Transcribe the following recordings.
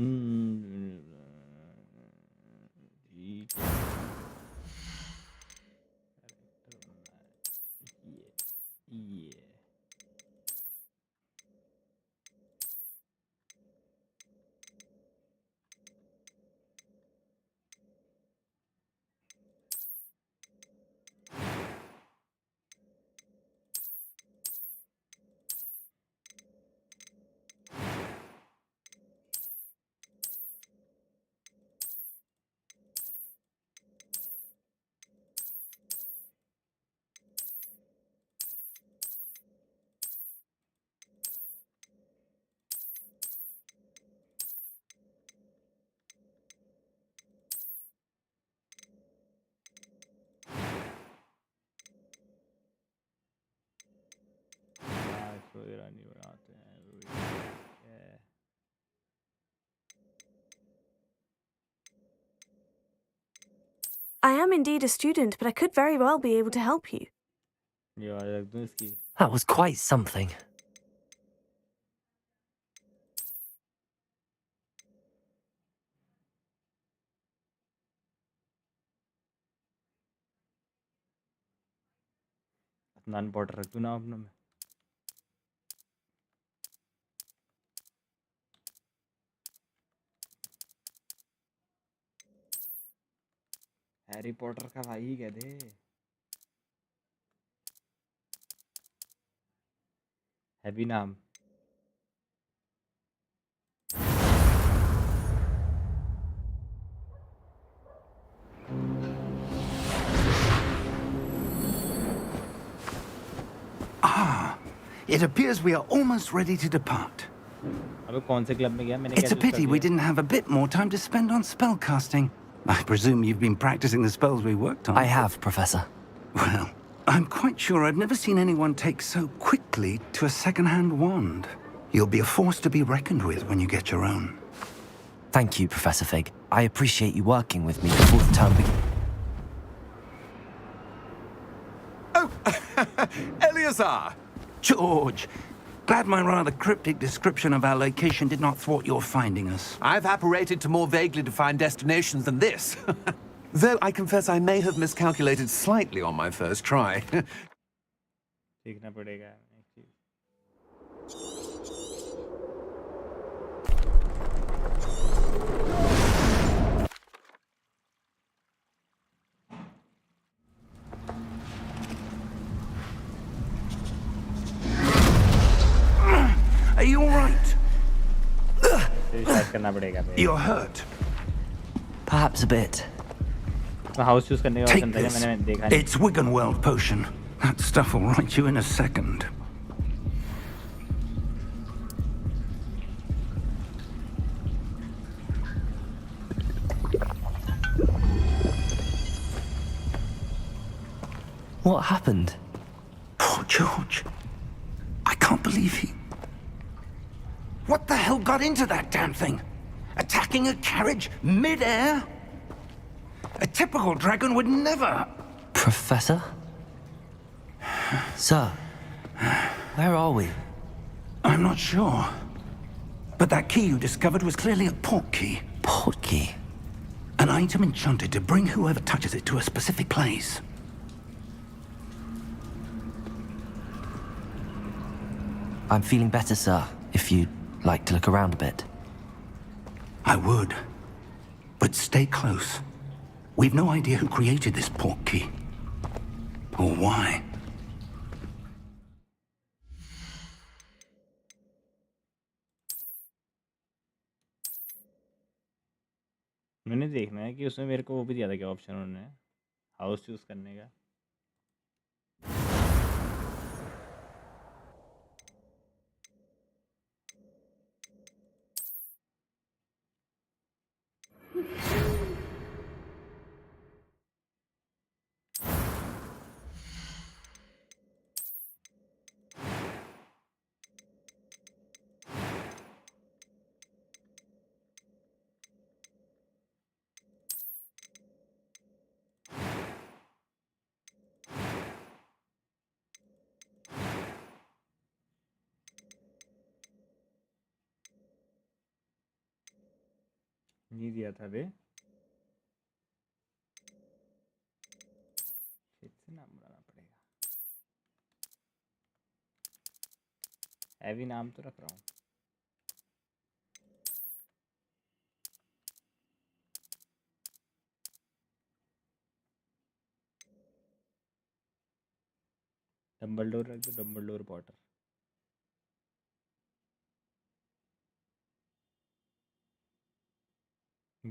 ठीक ये वगैरह नहीं बनाते हैं। I am indeed a student, but I could very well be able to help you. ये वाला रख दूं इसकी। That was quite something. Adnan Potter रख दूं ना अपने में। हैरी पॉटर का भाई कह दे। हैवी नाम। It appears we are almost ready to depart. अबे कौन से क्लब में गया मैंने? It's a pity we didn't have a bit more time to spend on spellcasting. I presume you've been practicing the spells we worked on. I have, Professor. Well, I'm quite sure I've never seen anyone take so quickly to a second-hand wand. You'll be a force to be reckoned with when you get your own. Thank you, Professor Fig. I appreciate you working with me before the term begins. Oh, Eleazar! George, glad my rather cryptic description of our location did not thwart your finding us. I've apparated to more vaguely defined destinations than this. Though I confess I may have miscalculated slightly on my first try. सीखना पड़ेगा। Are you all right? करना पड़ेगा। You're hurt. Perhaps a bit. House choose करने का Take option था this. मैंने देखा नहीं। It's Wiggenweld potion. That stuff will right you in a second. What happened? Poor George. I can't believe he... What the hell got into that damn thing? Attacking a carriage mid-air? A typical dragon would never... Professor? Sir, where are we? I'm not sure. But that key you discovered was clearly a port key. Port key? An item enchanted to bring whoever touches it to a specific place. I'm feeling better, sir, if you'd like to look around a bit. I would. But stay close. We've no idea who created this port key. Or why. मैंने देखना है कि उसमें मेरे को वो भी दिया था क्या ऑप्शन उन्होंने हाउस चूज करने का। नहीं दिया था बे फिर से नाम बनाना पड़ेगा हैवी नाम तो रख रहा हूँ डम्बलडोर रख दो डम्बलडोर पॉटर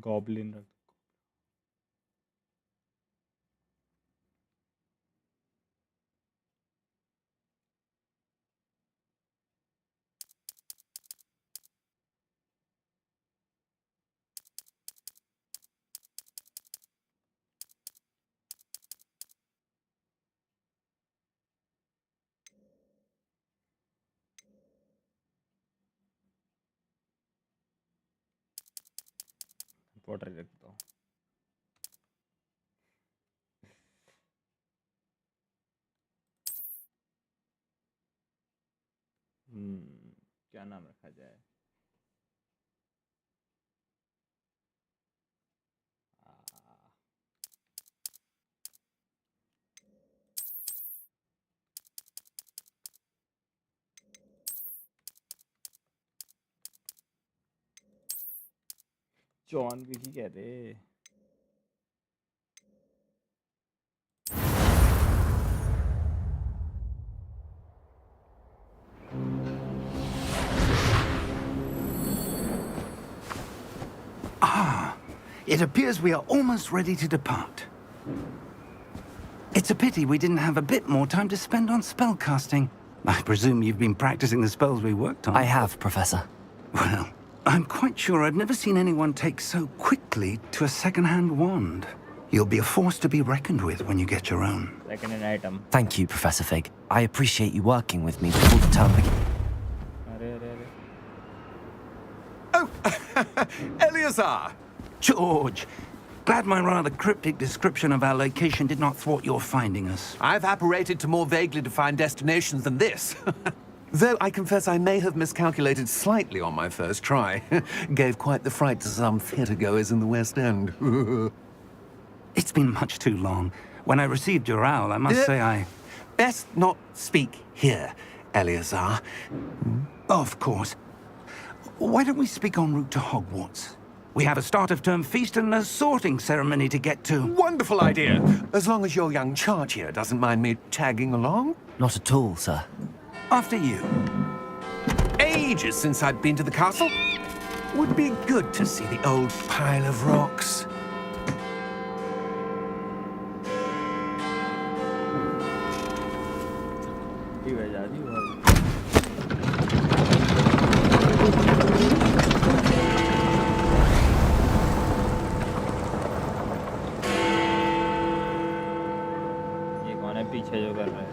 गॉब्लिन रख दो पॉटर रख दो क्या नाम रखा जाए जॉन भी की कहते It appears we are almost ready to depart. It's a pity we didn't have a bit more time to spend on spellcasting. I presume you've been practicing the spells we worked on. I have, Professor. Well, I'm quite sure I've never seen anyone take so quickly to a second-hand wand. You'll be a force to be reckoned with when you get your own. second-hand item Thank you, Professor Fig. I appreciate you working with me before the term begins. अरे Oh, Eleazar! George, glad my rather cryptic description of our location did not thwart your finding us. I've apparated to more vaguely defined destinations than this. Though I confess I may have miscalculated slightly on my first try. Gave quite the fright to some theatre-goers in the West End. It's been much too long. When I received your owl, I must say I... Best not speak here, Eleazar. Of course. Why don't we speak en route to Hogwarts? We have a start-of-term feast and a sorting ceremony to get to. Wonderful idea. As long as your young charge here doesn't mind me tagging along. Not at all, sir. After you. Ages since I'd been to the castle. Would be good to see the old pile of rocks. ये कौन है पीछे जो कर रहा है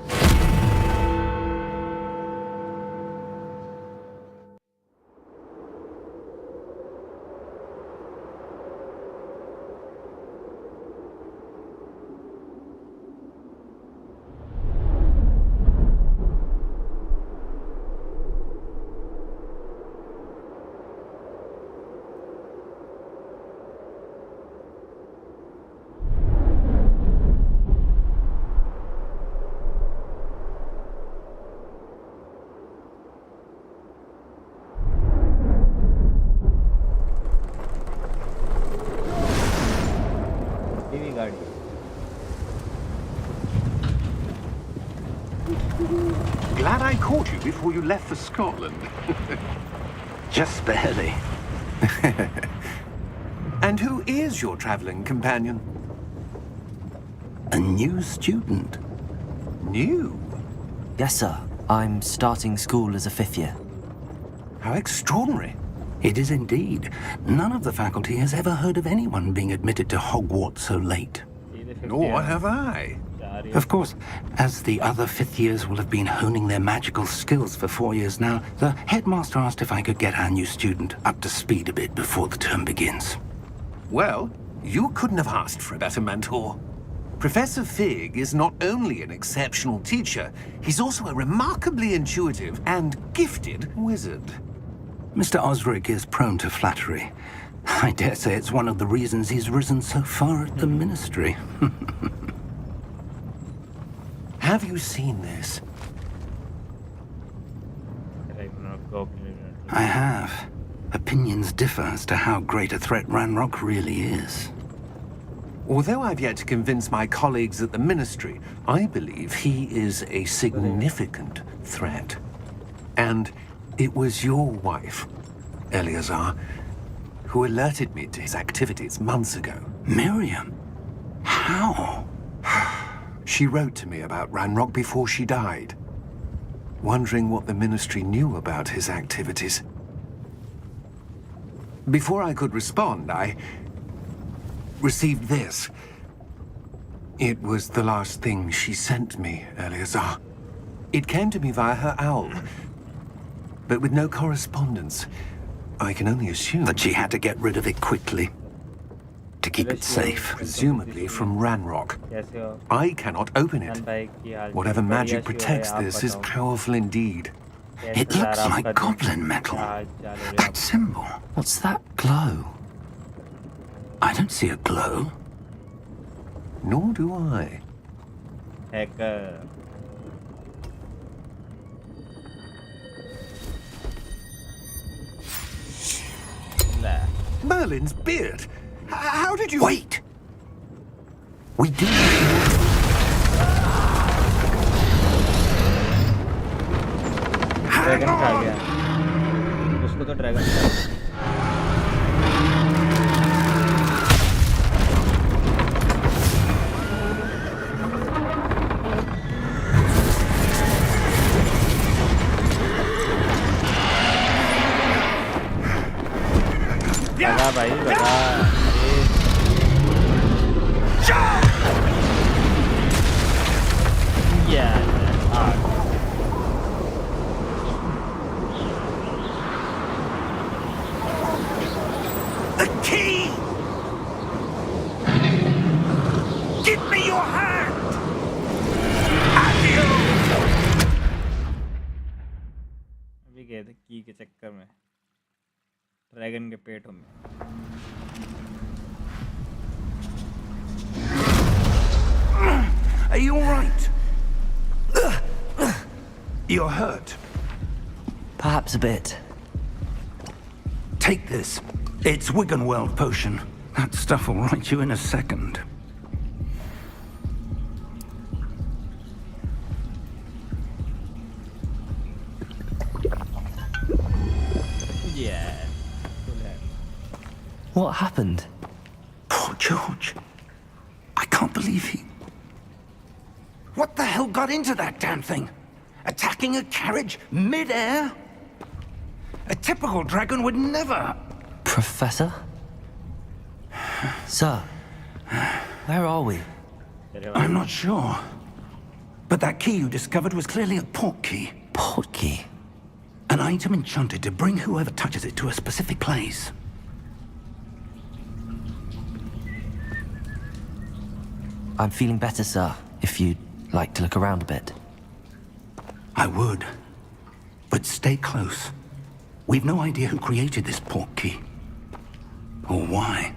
गाड़ी Glad I caught you before you left for Scotland. Just barely. And who is your traveling companion? A new student. New? Yes, sir. I'm starting school as a 5th year. How extraordinary. It is indeed. None of the faculty has ever heard of anyone being admitted to Hogwarts so late. Nor have I. Of course, as the other 5th years will have been honing their magical skills for 4 years now, the headmaster asked if I could get our new student up to speed a bit before the term begins. Well, you couldn't have asked for a better mentor. Professor Fig is not only an exceptional teacher, he's also a remarkably intuitive and gifted wizard. Mr. Osric is prone to flattery, I dare say it's one of the reasons he's risen so far at the ministry. Have you seen this? I have. Opinions differ as to how great a threat Ranrock really is. Although I've yet to convince my colleagues at the Ministry, I believe he is a significant threat. And it was your wife, Eleazar, who alerted me to his activities months ago. Miriam? How? She wrote to me about Ranrock before she died, wondering what the Ministry knew about his activities. Before I could respond, I received this. It was the last thing she sent me, Eleazar. It came to me via her owl, but with no correspondence. I can only assume That she had to get rid of it quickly. To keep it safe. presumably from Ranrock. I cannot open it. Whatever magic protects this is powerful indeed. It looks like goblin metal. That symbol. What's that glow? I don't see a glow. Nor do I. Hacker. Merlin's beard! How did you... Wait! We do. Dragon खा गया उसको तो dragon खा लगा भाई लगा The key! Give me your hand! अभी गए थे की के चक्कर में ड्रैगन के पेटों में Are you all right? You're hurt. Perhaps a bit. Take this. It's Wiggenweld potion. That stuff will right you in a second. yeah What happened? Poor George. I can't believe he... What the hell got into that damn thing? Attacking a carriage mid-air? A typical dragon would never... Professor? Sir, where are we? I'm not sure. But that key you discovered was clearly a port key. Port key? An item enchanted to bring whoever touches it to a specific place. I'm feeling better, sir, if you'd like to look around a bit. I would. But stay close. We've no idea who created this port key. Or why.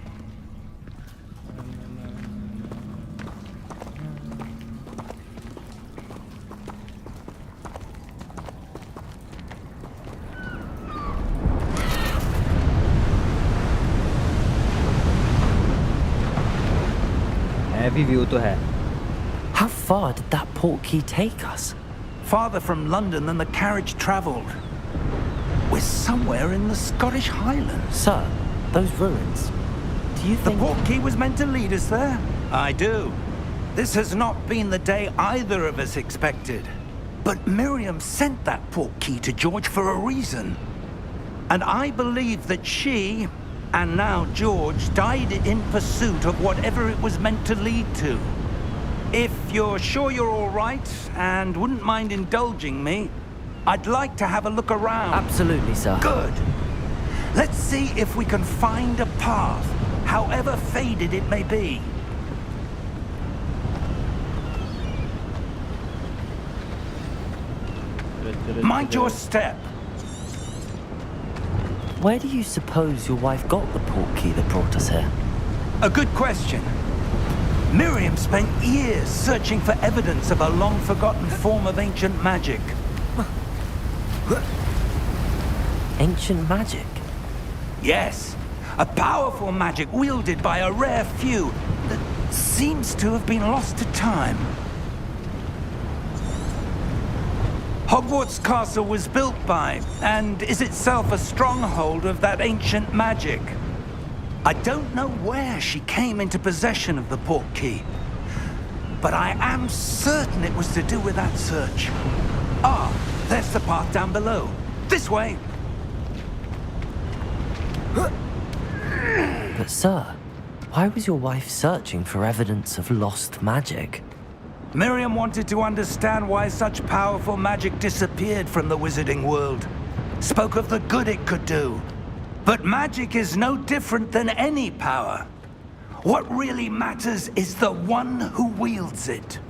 Heavy view तो है How far did that port key take us? Farther from London than the carriage travelled. We're somewhere in the Scottish Highlands. Sir, those ruins. Do you The think... port key was meant to lead us there? I do. This has not been the day either of us expected. But Miriam sent that port key to George for a reason. And I believe that she, and now George, died in pursuit of whatever it was meant to lead to. If you're sure you're all right and wouldn't mind indulging me, I'd like to have a look around. Absolutely, sir. Good. Let's see if we can find a path, however faded it may be. Mind your step. Where do you suppose your wife got the portkey that brought us here? A good question. Miriam spent years searching for evidence of a long-forgotten form of ancient magic. Ancient magic? Yes, a powerful magic wielded by a rare few that seems to have been lost to time. Hogwarts Castle was built by, and is itself a stronghold of that ancient magic. I don't know where she came into possession of the portkey, but I am certain it was to do with that search. Ah, there's the path down below. This way! But sir, why was your wife searching for evidence of lost magic? Miriam wanted to understand why such powerful magic disappeared from the wizarding world. Spoke of the good it could do. But magic is no different than any power. What really matters is the one who wields it.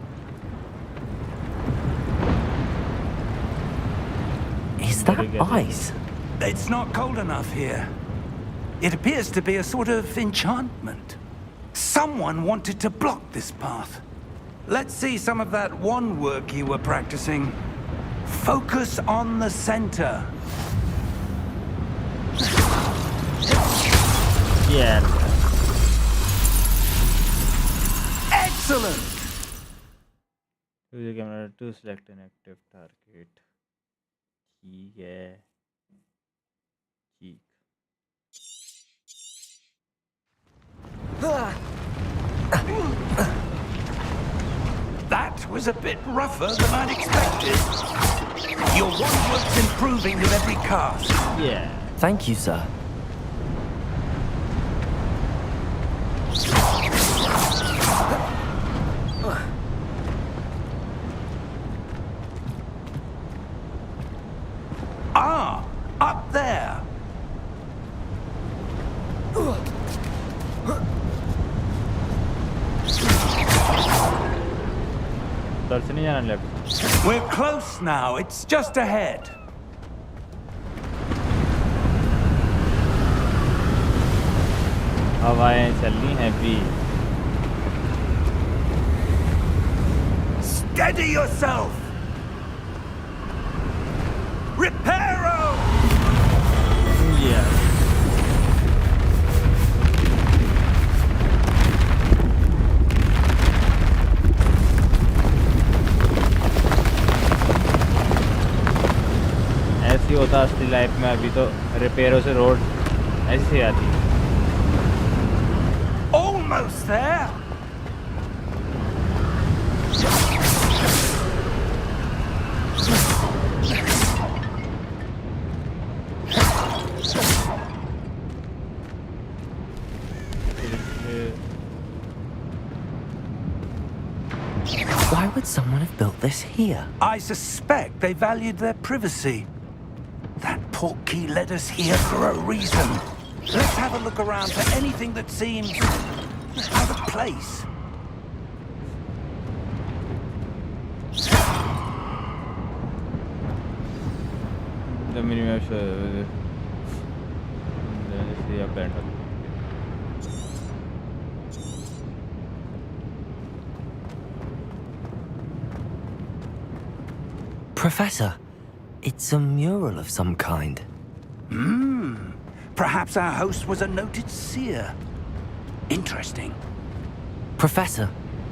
Is that ice? It's not cold enough here. It appears to be a sort of enchantment. Someone wanted to block this path. Let's see some of that wand work you were practicing. Focus on the center. Yeah. Excellent! Use the camera to select an active target. ठीक है. ठीक. That was a bit rougher than I'd expected. Your wand work's improving with every cast. Yeah. Thank you, sir. Ah, up there. दर्शन नहीं जाना left. We're close now. It's just ahead. हवाएं चलनी हैं भी. Steady yourself. Reparo! Yeah. ऐसी होता असली life में. अभी तो रिपेयरों से रोड ऐसी आती है. Almost there. Why would someone have built this here? I suspect they valued their privacy. That portkey led us here for a reason. Let's have a look around for anything that seems out of place. The minimap see a blender. Professor, it's a mural of some kind. Perhaps our host was a noted seer. Interesting. Professor,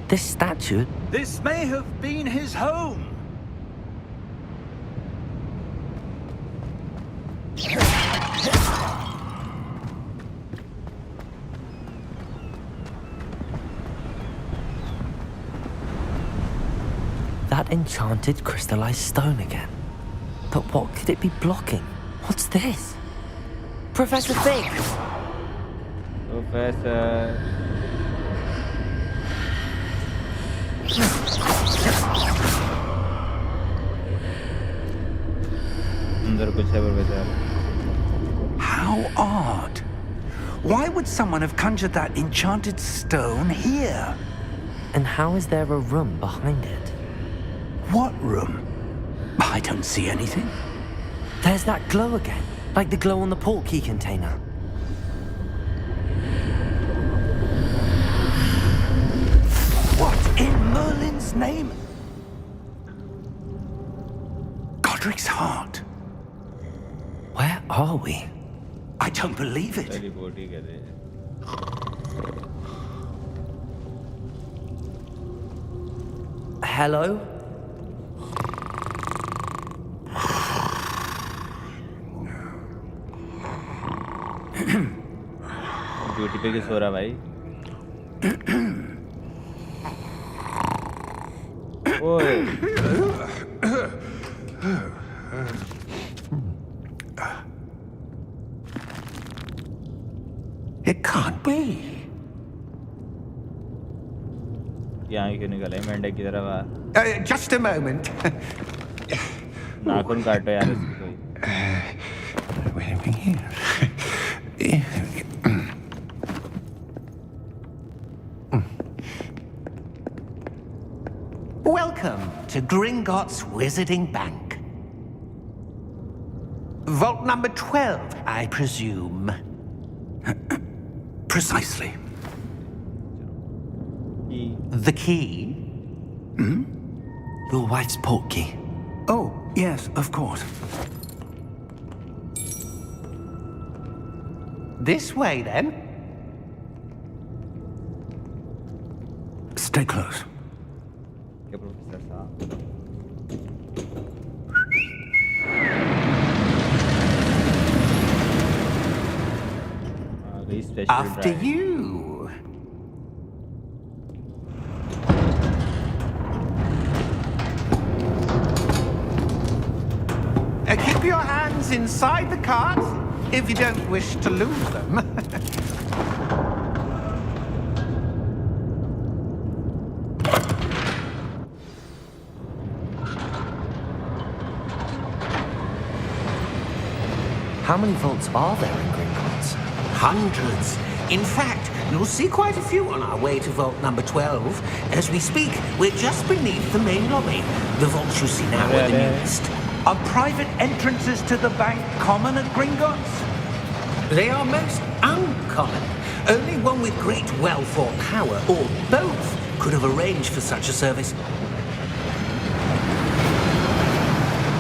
this statue... This may have been his home. That enchanted crystallized stone again. But what could it be blocking? What's this? Professor Fig! Professor. अंदर कुछ है professor. How odd. Why would someone have conjured that enchanted stone here? And how is there a room behind it? What room? I don't see anything. There's that glow again. Like the glow on the portkey container. What in Merlin's name? Godric's heart. Where are we? I don't believe it. Teleport ही कर रहे हैं। Hello? Duty पे किस हो रहा भाई? ओए It can't be. यहाँ क्यों निकला है मेंढक की तरह बाहर? Just a moment. नाखून काटो यार इसकी कोई। Wait a minute. Welcome to Gringotts Wizarding Bank. Vault number 12, I presume. Precisely. The key? Your wife's portkey. Oh, yes, of course. This way, then. Stay close. क्या प्रोफेसर साहब? आ गई special After drive. you. Keep your hands inside the cart if you don't wish to lose them. How many vaults are there in Gringotts? Hundreds. In fact, you'll see quite a few on our way to vault number 12. As we speak, we're just beneath the main lobby. The vaults you see now are the newest. Are private entrances to the bank common at Gringotts? They are most uncommon. Only one with great wealth or power, or both, could have arranged for such a service.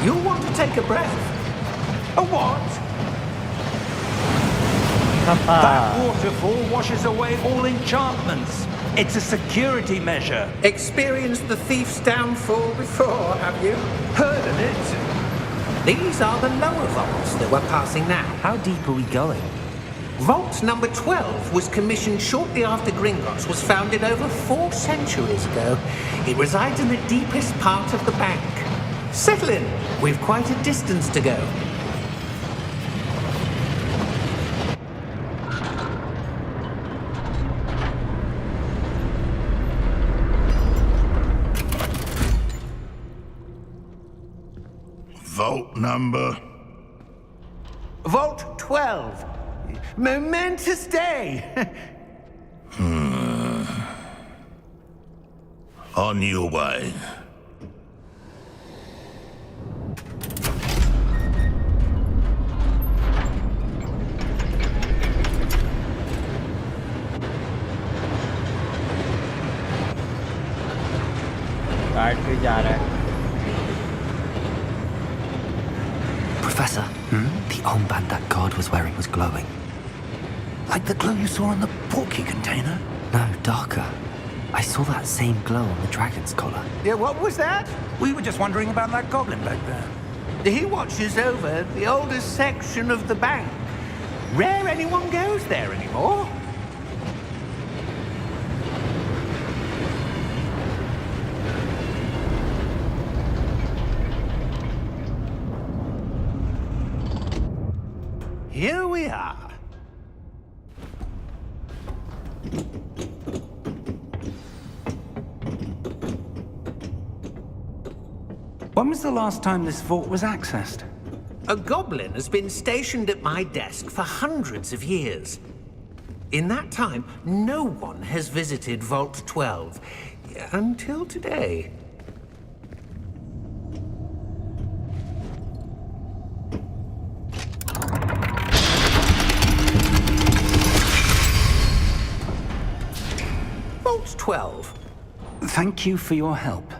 You'll want to take a breath. A what? That waterfall washes away all enchantments. It's a security measure. Experienced the thief's downfall before, have you? Heard of it? These are the lower vaults that we're passing now. How deep are we going? Vault number 12 was commissioned shortly after Gringotts was founded over 4 centuries ago. It resides in the deepest part of the bank. Settle in. We've quite a distance to go. Vault number? Vault 12. Momentous day. On your way. काट के जा रहा है। Professor, the armband that guard was wearing was glowing. Like the glow you saw on the portkey container? No, darker. I saw that same glow on the dragon's collar. Yeah, what was that? We were just wondering about that goblin back there. He watches over the oldest section of the bank. Rare anyone goes there anymore. Here we are. When was the last time this vault was accessed? A goblin has been stationed at my desk for hundreds of years. In that time, no one has visited Vault 12. Until today. 12. Thank you for your help.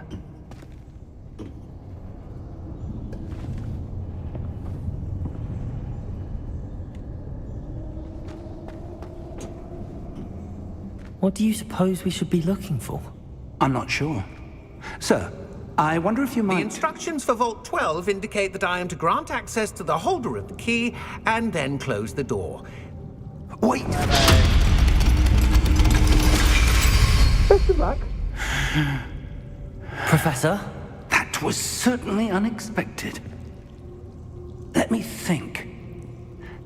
What do you suppose we should be looking for? I'm not sure. Sir, I wonder if you The might... instructions for Vault 12 indicate that I am to grant access to the holder of the key and then close the door. Wait! Professor? That was certainly unexpected. Let me think.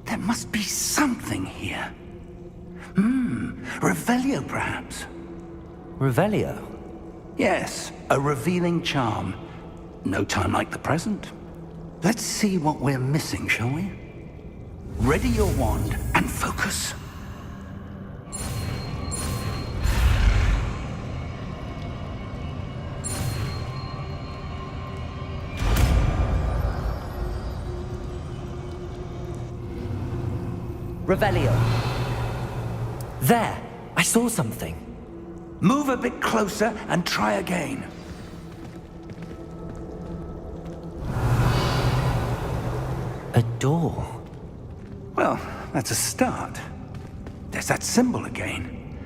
There must be something here. Revelio, perhaps? Revelio? Yes, a revealing charm. No time like the present. Let's see what we're missing, shall we? Ready your wand and focus. Revelio. There! I saw something. Move a bit closer and try again. A door. Well, that's a start. There's that symbol again.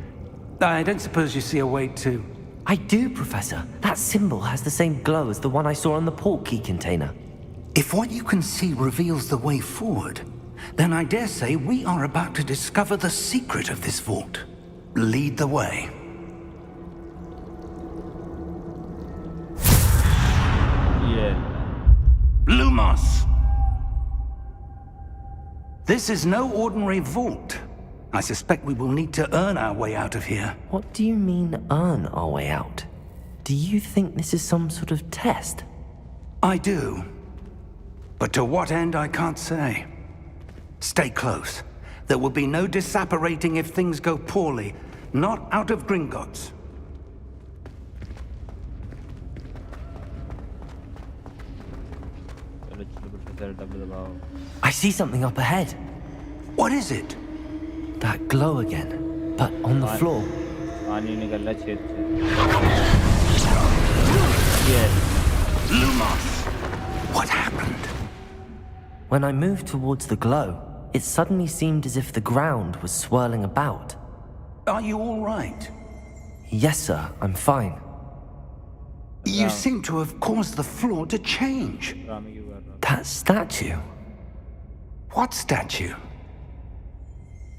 I don't suppose you see a way to... I do, Professor. That symbol has the same glow as the one I saw on the port key container. If what you can see reveals the way forward, then I dare say we are about to discover the secret of this vault. Lead the way. Yeah. Lumos! This is no ordinary vault. I suspect we will need to earn our way out of here. What do you mean, earn our way out? Do you think this is some sort of test? I do. But to what end, I can't say. Stay close. There will be no disapparating if things go poorly. Not out of Gringotts. I see something up ahead. What is it? That glow again, but on the floor. पानी निकल रहा है छेद से. Yes. Lumos! What happened? When I moved towards the glow, it suddenly seemed as if the ground was swirling about. Are you all right? Yes, sir, I'm fine. You seem to have caused the floor to change. ड्रामे क्यों कर रहा है? That statue. What statue?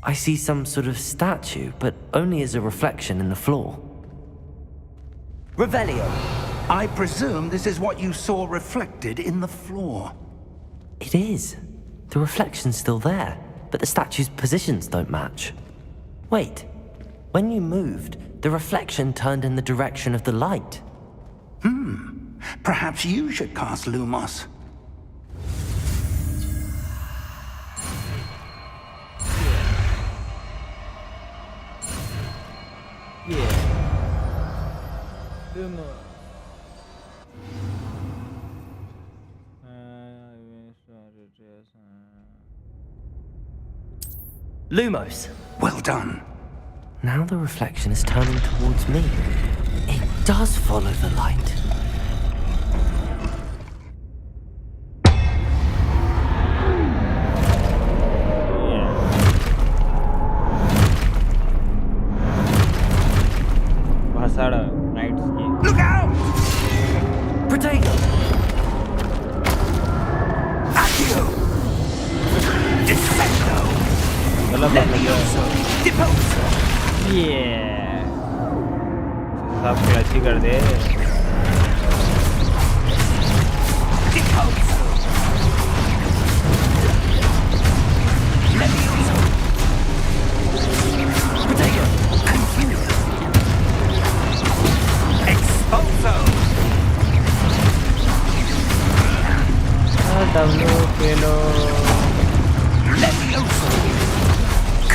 I see some sort of statue, but only as a reflection in the floor. Revelio. I presume this is what you saw reflected in the floor. It is. The reflection's still there, but the statue's positions don't match. Wait. When you moved, the reflection turned in the direction of the light. Perhaps you should cast Lumos. Lumos. Well done. Now the reflection is turning towards me. It does follow the light. Look out! Protego! Accio! Defendo! Levioso! Deposo! Yeah! सब क्लची कर दे. Deposo! Levioso! Protego! Confused! Expulso! W pelo. Levioso!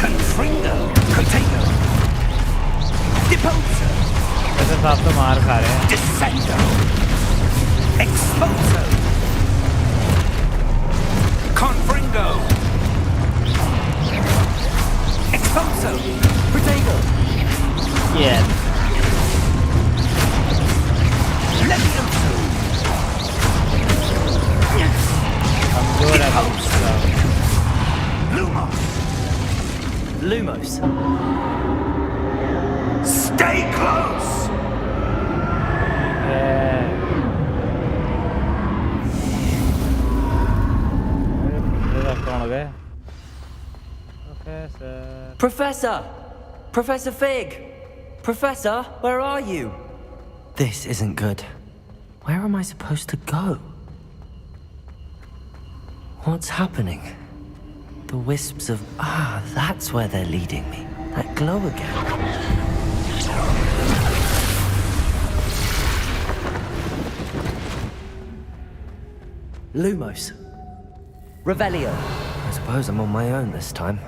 Confringo! Protego! Deposo! ऐसे साफ तो मार खा रहे हैं. Descendo! Expulso! Confringo! Expulso! Protego! Yeah. Professor! Professor Fig! Professor, where are you? This isn't good. Where am I supposed to go? What's happening? The wisps of... Ah, that's where they're leading me. That glow again. Lumos. Revelio. I suppose I'm on my own this time.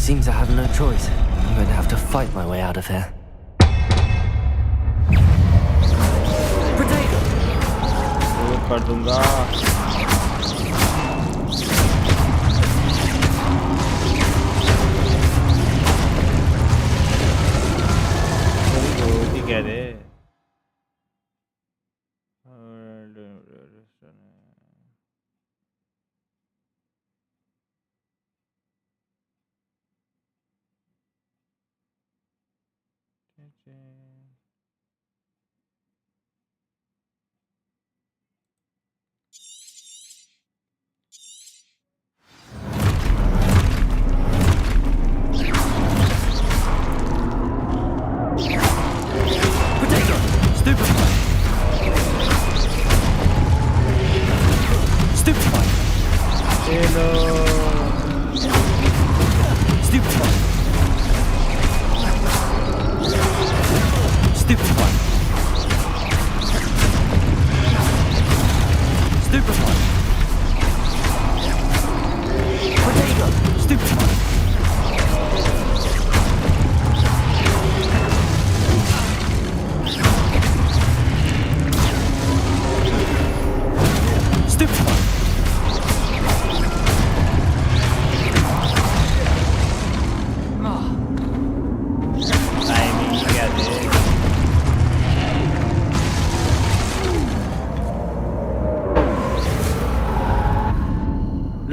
Seems I have no choice. I'm going to have to fight my way out of here. Potato! कर दूंगा कह दे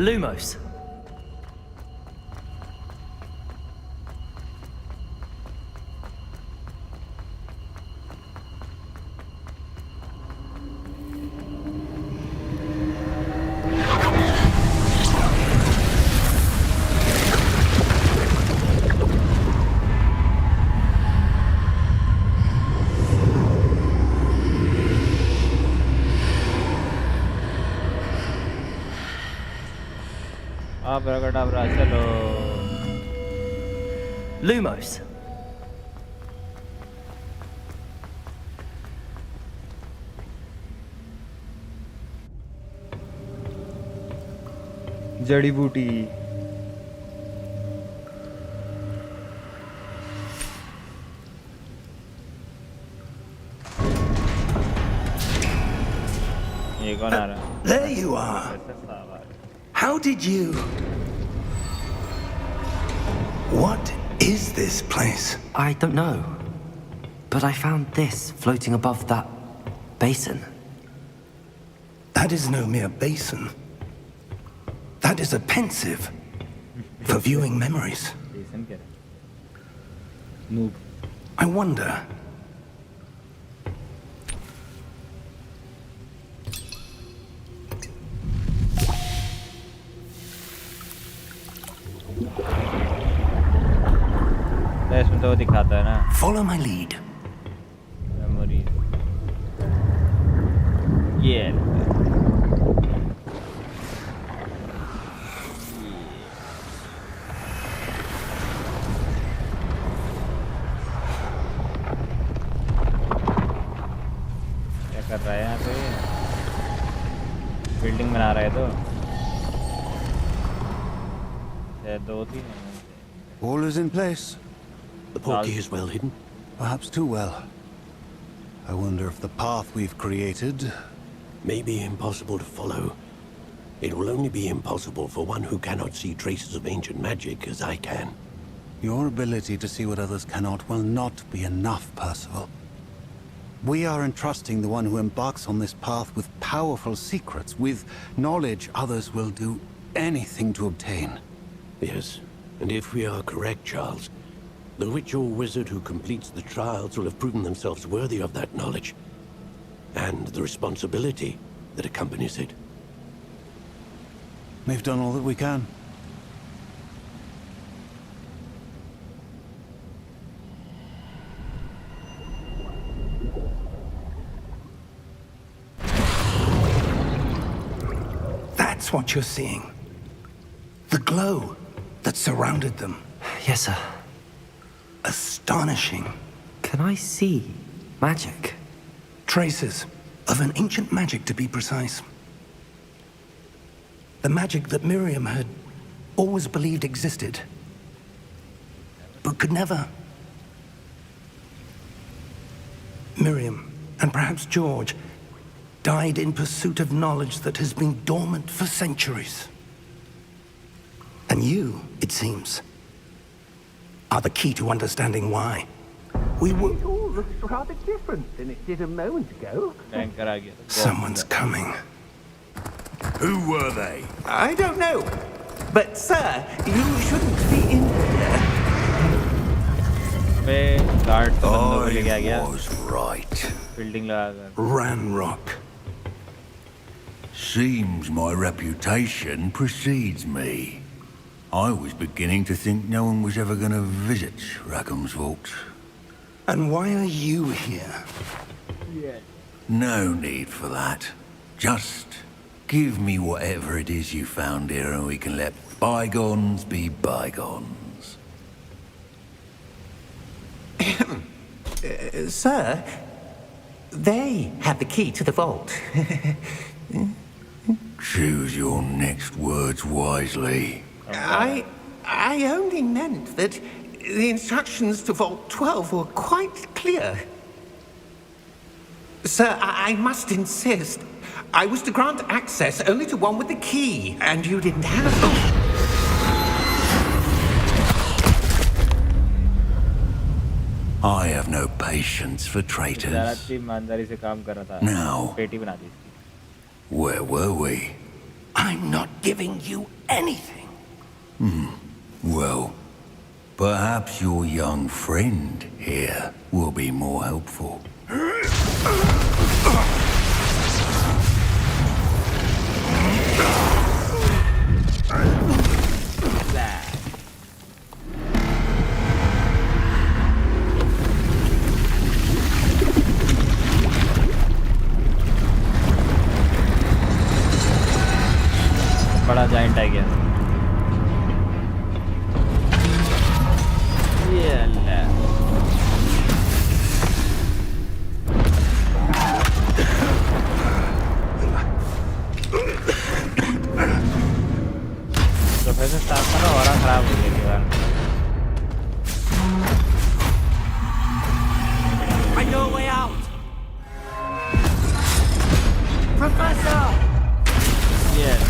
Lumos. चलो Lumos. जड़ी बूटी ये कौन आ रहा है? There you are. How did you... What is this place? I don't know. But I found this floating above that basin. That is no mere basin. That is a pensive for viewing memories. Noob. I wonder... इसमें तो वो दिखाता है ना Follow my lead. Memory ये क्या कर रहा है यहाँ पे बिल्डिंग बना रहा है तो दो तीन All is in place. The portkey is well hidden. Perhaps too well. I wonder if the path we've created... May be impossible to follow. It will only be impossible for one who cannot see traces of ancient magic as I can. Your ability to see what others cannot will not be enough, Percival. We are entrusting the one who embarks on this path with powerful secrets, with knowledge others will do anything to obtain. Yes, and if we are correct, Charles, the witch or wizard who completes the trials will have proven themselves worthy of that knowledge, and the responsibility that accompanies it. We've done all that we can. That's what you're seeing. The glow that surrounded them. Yes, sir. Astonishing. Can I see magic? Traces of an ancient magic, to be precise. The magic that Miriam had always believed existed, but could never. Miriam, and perhaps George, died in pursuit of knowledge that has been dormant for centuries. And you, it seems, are the key to understanding why. We were... It all looks rather different than it did a moment ago. Someone's coming. Who were they? I don't know. But, sir, you shouldn't be in here. I was right. Ranrock. Seems my reputation precedes me. I was beginning to think no one was ever going to visit Rackham's vault. And why are you here? No need for that. Just give me whatever it is you found here and we can let bygones be bygones. Sir, they have the key to the vault. Choose your next words wisely. I only meant that the instructions to Vault 12 were quite clear. Sir, I must insist. I was to grant access only to one with the key, and you didn't have them. I have no patience for traitors. Now, where were we? I'm not giving you anything. Well, perhaps your young friend here will be more helpful. बड़ा giant आ गया ये अल्लाह professor staff का और खराब हो गया यार I know a way out. Professor! Yeah.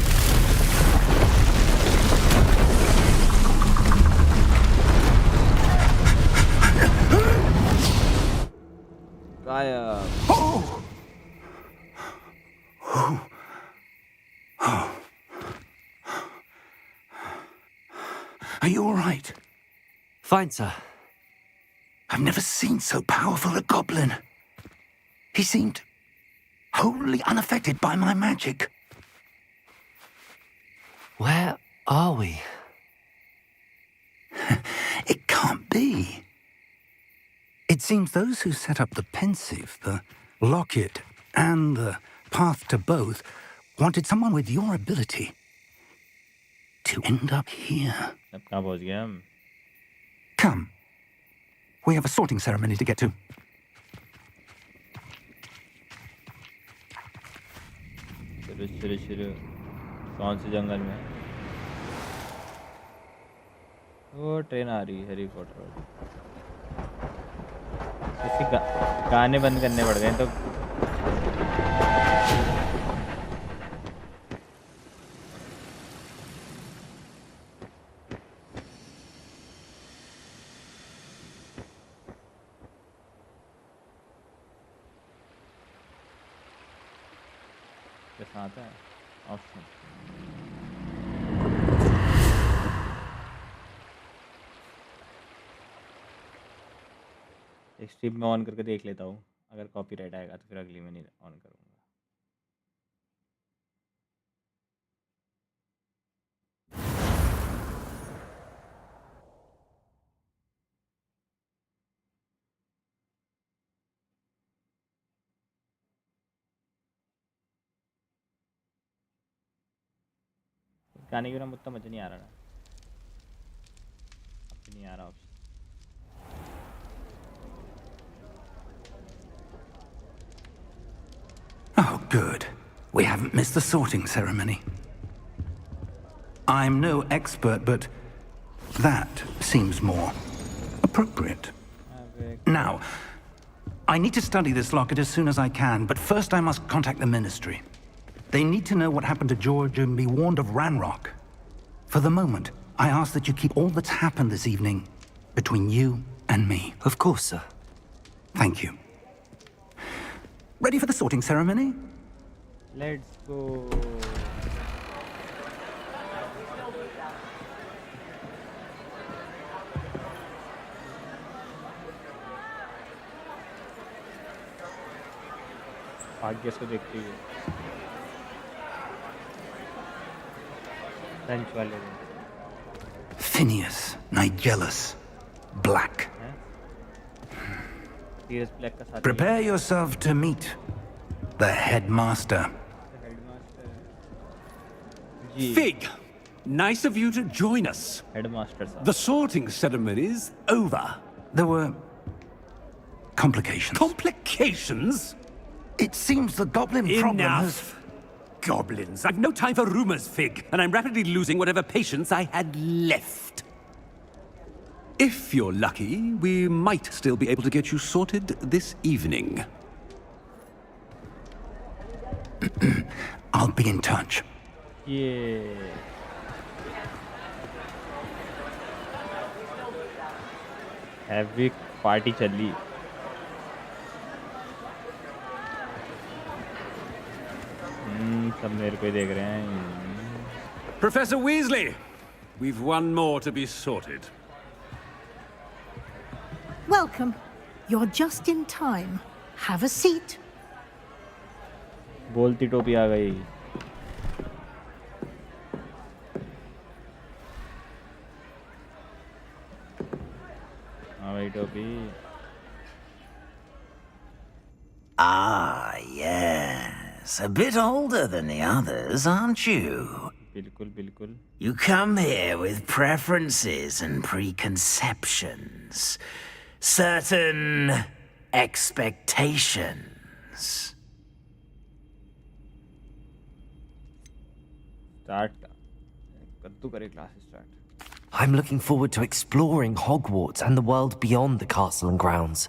Are you all right? Fine, sir. I've never seen so powerful a goblin. He seemed wholly unaffected by my magic. Where are we? It can't be. It seems those who set up the pensive, the locket, and the path to both wanted someone with your ability to end up here. Come. We have a sorting ceremony to get to. शुरू कौन से जंगल में वो train आ रही है Harry Potter इसके गाने बंद करने पड़ गए तो कैसा आता है ऑप्शन? एक स्ट्रीम में ऑन करके देख लेता हूँ, अगर कॉपीराइट आएगा तो फिर अगली में नहीं ऑन करूँगा। गाने के बिना मुझे मज़ा नहीं आ रहा ना, अब भी नहीं आ रहा option. Oh, good. We haven't missed the sorting ceremony. I'm no expert, but that seems more appropriate. Now, I need to study this locket as soon as I can, but first I must contact the Ministry. They need to know what happened to George and be warned of Ranrock. For the moment, I ask that you keep all that's happened this evening between you and me. Of course, sir. Thank you. Ready for the sorting ceremony? Let's go. भाग्य से देखते हुए French वाले Phineas, Nigellus, Black. Sirius Black का साथ Prepare yourself to meet the headmaster. Fig, nice of you to join us. Headmaster साहब। The sorting ceremony's over. There were complications. Complications? It seems the goblin problem has... Enough. Goblins. I've no time for rumors, Fig, and I'm rapidly losing whatever patience I had left. If you're lucky, we might still be able to get you sorted this evening. I'll be in touch. ये heavy party चली। सब मेरे को ही देख रहे हैं। Professor Weasley, we've one more to be sorted. Welcome. You're just in time. Have a seat. बोलती टोपी आ गई। हाँ भाई टोपी। Ah, yes. A bit older than the others, aren't you? बिल्कुल बिल्कुल। You come here with preferences and preconceptions. Certain expectations. Start कद्दू करे class start. I'm looking forward to exploring Hogwarts and the world beyond the castle and grounds.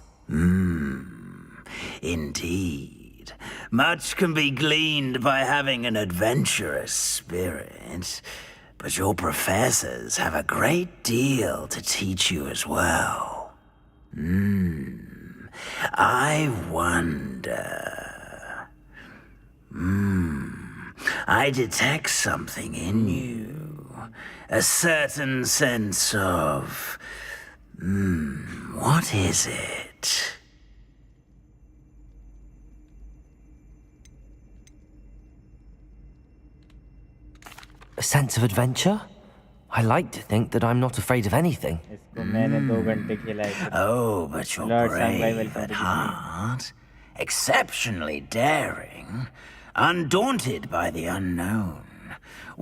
Indeed. Much can be gleaned by having an adventurous spirit, but your professors have a great deal to teach you as well. I wonder... I detect something in you. A certain sense of... what is it? A sense of adventure? I like to think that I'm not afraid of anything. इसको मैंने 2 घंटे खेला है। Oh, but you're Lord Sangwai, brave welcome at to the heart, exceptionally daring, undaunted by the unknown,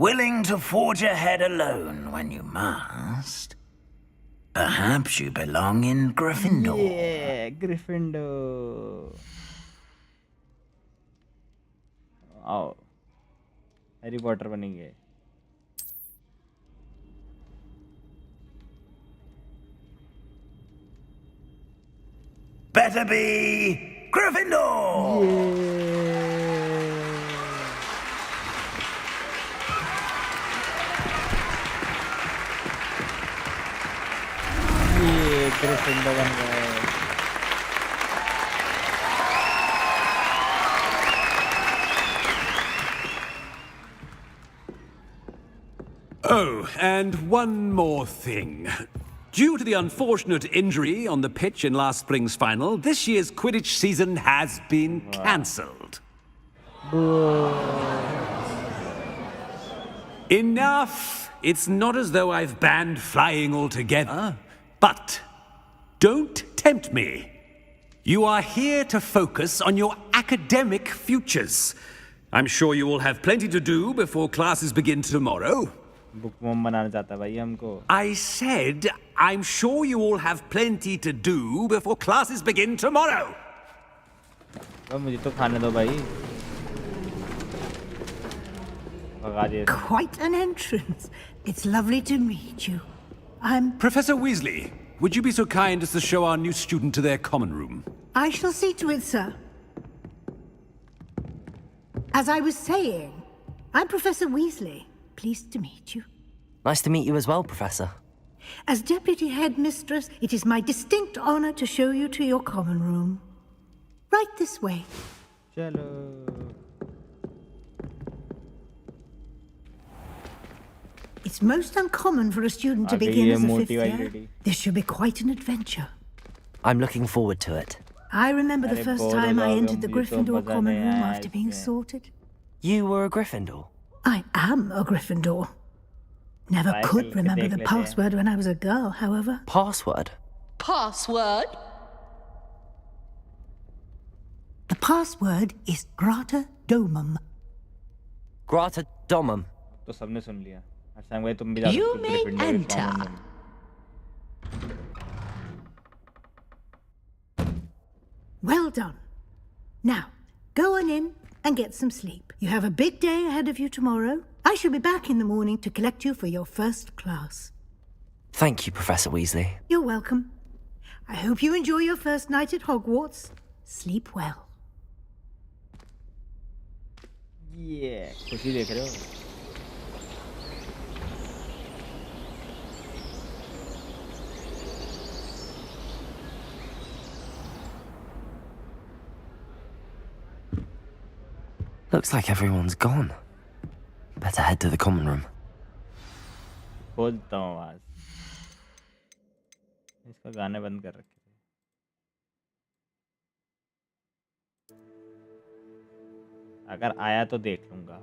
willing to forge ahead alone when you must. Perhaps you belong in Gryffindor. Yeah, Gryffindor. आओ, Harry Potter बनेंगे। Better be Gryffindor! ये Gryffindor बन गए। Oh, and one more thing. Due to the unfortunate injury on the pitch in last spring's final, this year's Quidditch season has been cancelled. Enough! It's not as though I've banned flying altogether. But don't tempt me. You are here to focus on your academic futures. I'm sure you will have plenty to do before classes begin tomorrow. I said, I'm sure you all have plenty to do before classes begin tomorrow. Quite an entrance. It's lovely to meet you. I'm... Professor Weasley, would you be so kind as to show our new student to their common room? I shall see to it, sir. As I was saying, I'm Professor Weasley. Pleased to meet you. Nice to meet you as well, Professor. As Deputy Headmistress, it is my distinct honor to show you to your common room. Right this way. It's most uncommon for a student to begin as a 5th year. This should be quite an adventure. I'm looking forward to it. I remember the first time I entered the Gryffindor common room after being sorted. You were a Gryffindor? I am a Gryffindor. Never could remember the password when I was a girl, however. Password? Password? The password is Grata Domum. Grata Domum. You may enter. Well done. Now, go on in and get some sleep. You have a big day ahead of you tomorrow. I shall be back in the morning to collect you for your first class. Thank you, Professor Weasley. You're welcome. I hope you enjoy your first night at Hogwarts. Sleep well. Yeah, खुशी देख रहे हो? Looks like everyone's gone. Better head to the common room. खोलता हूँ आवाज. इसका गाने बंद कर रखे थे. अगर आया तो देख लूँगा.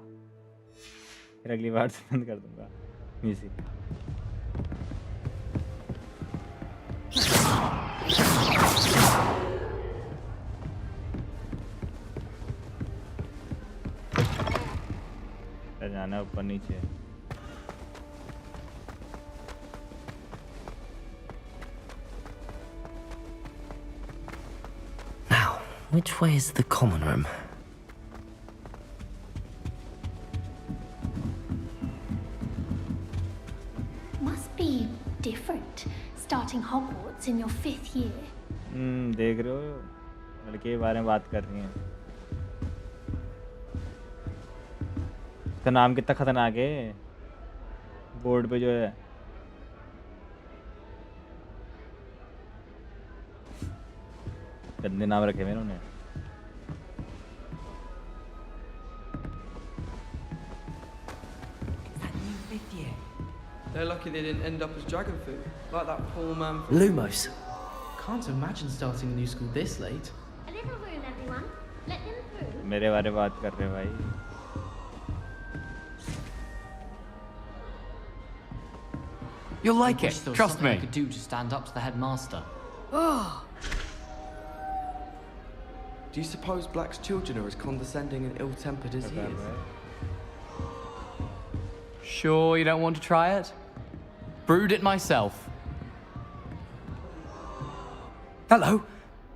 फिर अगली बार से बंद कर दूँगा. म्यूजिक. जाना ऊपर नीचे. Now, which way is the common room? Must be different starting Hogwarts in your 5th year. देख रहे हो लड़के के बारे में बात कर रही हैं. इसका नाम कितना खतरनाक है बोर्ड पे जो है. गंदे नाम रखे हुए इन्होंने. They're lucky they didn't end up as dragon food, like that poor man from... Lumos. Can't imagine starting a new school this late. A little room, everyone. Let them through. मेरे बारे में बात कर रहे हैं भाई. You'll like it, trust me. I could do to stand up to the headmaster. Oh. Do you suppose Black's children are as condescending and ill-tempered as he is? Sure you don't want to try it? Brewed it myself. Hello,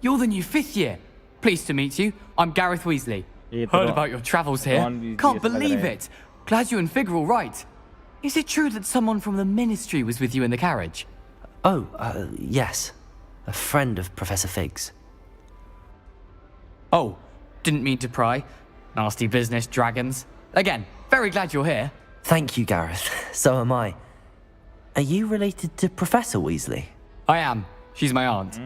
you're the new 5th year. Pleased to meet you. I'm Gareth Weasley. Heard about your travels here. Can't believe it. Glad you and Fig are all right. Is it true that someone from the Ministry was with you in the carriage? Oh, yes. A friend of Professor Fig's. Oh, didn't mean to pry. Nasty business, dragons. Again, very glad you're here. Thank you, Gareth. So am I. Are you related to Professor Weasley? I am. She's my aunt.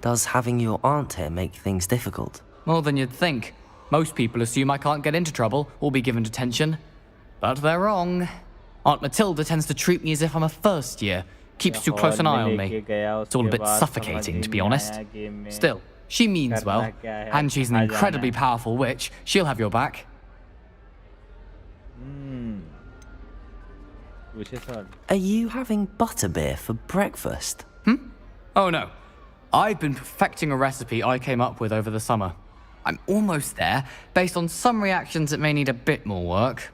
Does having your aunt here make things difficult? More than you'd think. Most people assume I can't get into trouble or be given detention. But they're wrong. Aunt Matilda tends to treat me as if I'm a first year. Keeps too close an eye on me. It's all a bit suffocating, to be honest. Still, she means well. And she's an incredibly powerful witch. She'll have your back. Are you having butterbeer for breakfast? Oh no. I've been perfecting a recipe I came up with over the summer. I'm almost there, based on some reactions that may need a bit more work.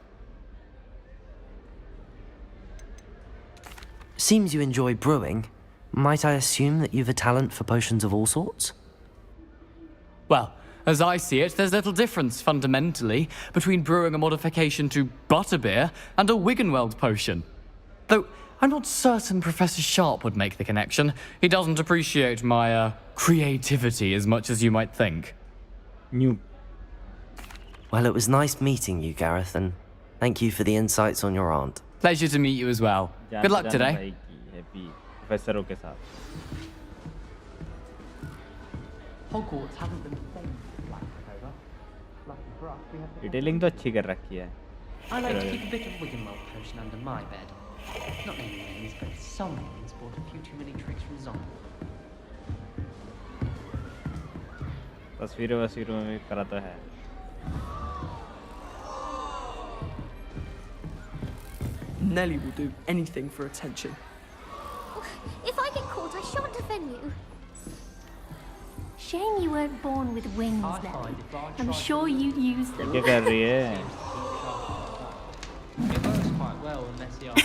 Seems you enjoy brewing. Might I assume that you've a talent for potions of all sorts? Well, as I see it, there's little difference, fundamentally, between brewing a modification to butterbeer and a Wiggenweld potion. Though, I'm not certain Professor Sharp would make the connection. He doesn't appreciate my, creativity as much as you might think. Well, it was nice meeting you, Gareth, and thank you for the insights on your aunt. Pleasure to meet you as well. Good luck today. Hogwarts haven't been famous for black over. Lucky for us, we have detailing तो अच्छी कर रखी है. I like to keep a bit of Wiggenweld potion under my bed. Not many names, but someone's bought a few too many tricks from Zombie. तस्वीरों में भी करा तो है. Nelly will do anything for attention. If I get caught, I shan't defend you. Shame you weren't born with wings, Nelly. I'm sure you'd use them. क्या कर रही है? It works quite well unless you ask.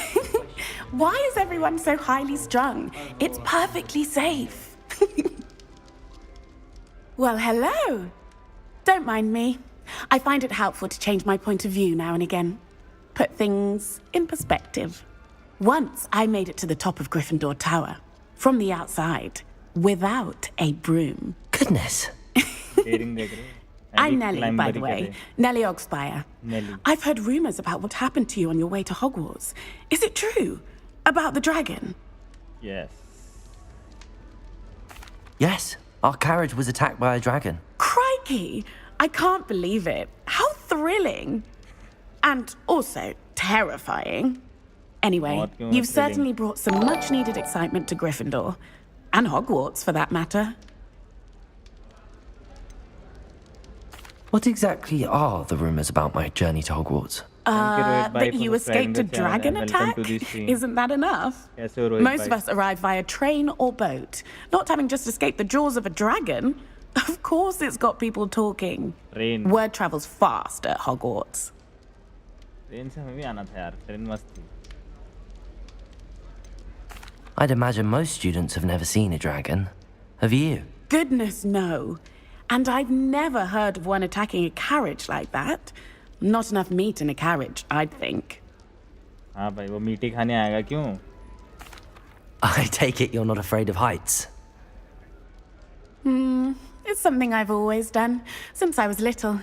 Why is everyone so highly strung? It's perfectly safe. Well, hello. Don't mind me. I find it helpful to change my point of view now and again. Put things in perspective. Once I made it to the top of Gryffindor Tower, from the outside, without a broom. Goodness. I'm Nelly, by the way. Nelly Ogspire. Nelly. I've heard rumors about what happened to you on your way to Hogwarts. Is it true? About the dragon? Yes. Yes, our carriage was attacked by a dragon. Crikey! I can't believe it. How thrilling! And also terrifying. Anyway, you've certainly brought some much-needed excitement to Gryffindor. And Hogwarts, for that matter. What exactly are the rumors about my journey to Hogwarts? That you escaped a dragon attack? Isn't that enough? Most of us arrive via train or boat. Not having just escaped the jaws of a dragon. Of course it's got people talking. Word travels fast at Hogwarts. I'd imagine most students have never seen a dragon. Have you? Goodness, no. And I've never heard of one attacking a carriage like that. Not enough meat in a carriage, I'd think. हाँ भाई वो मीठी खाने आएगा क्यों? I take it you're not afraid of heights. It's something I've always done, since I was little.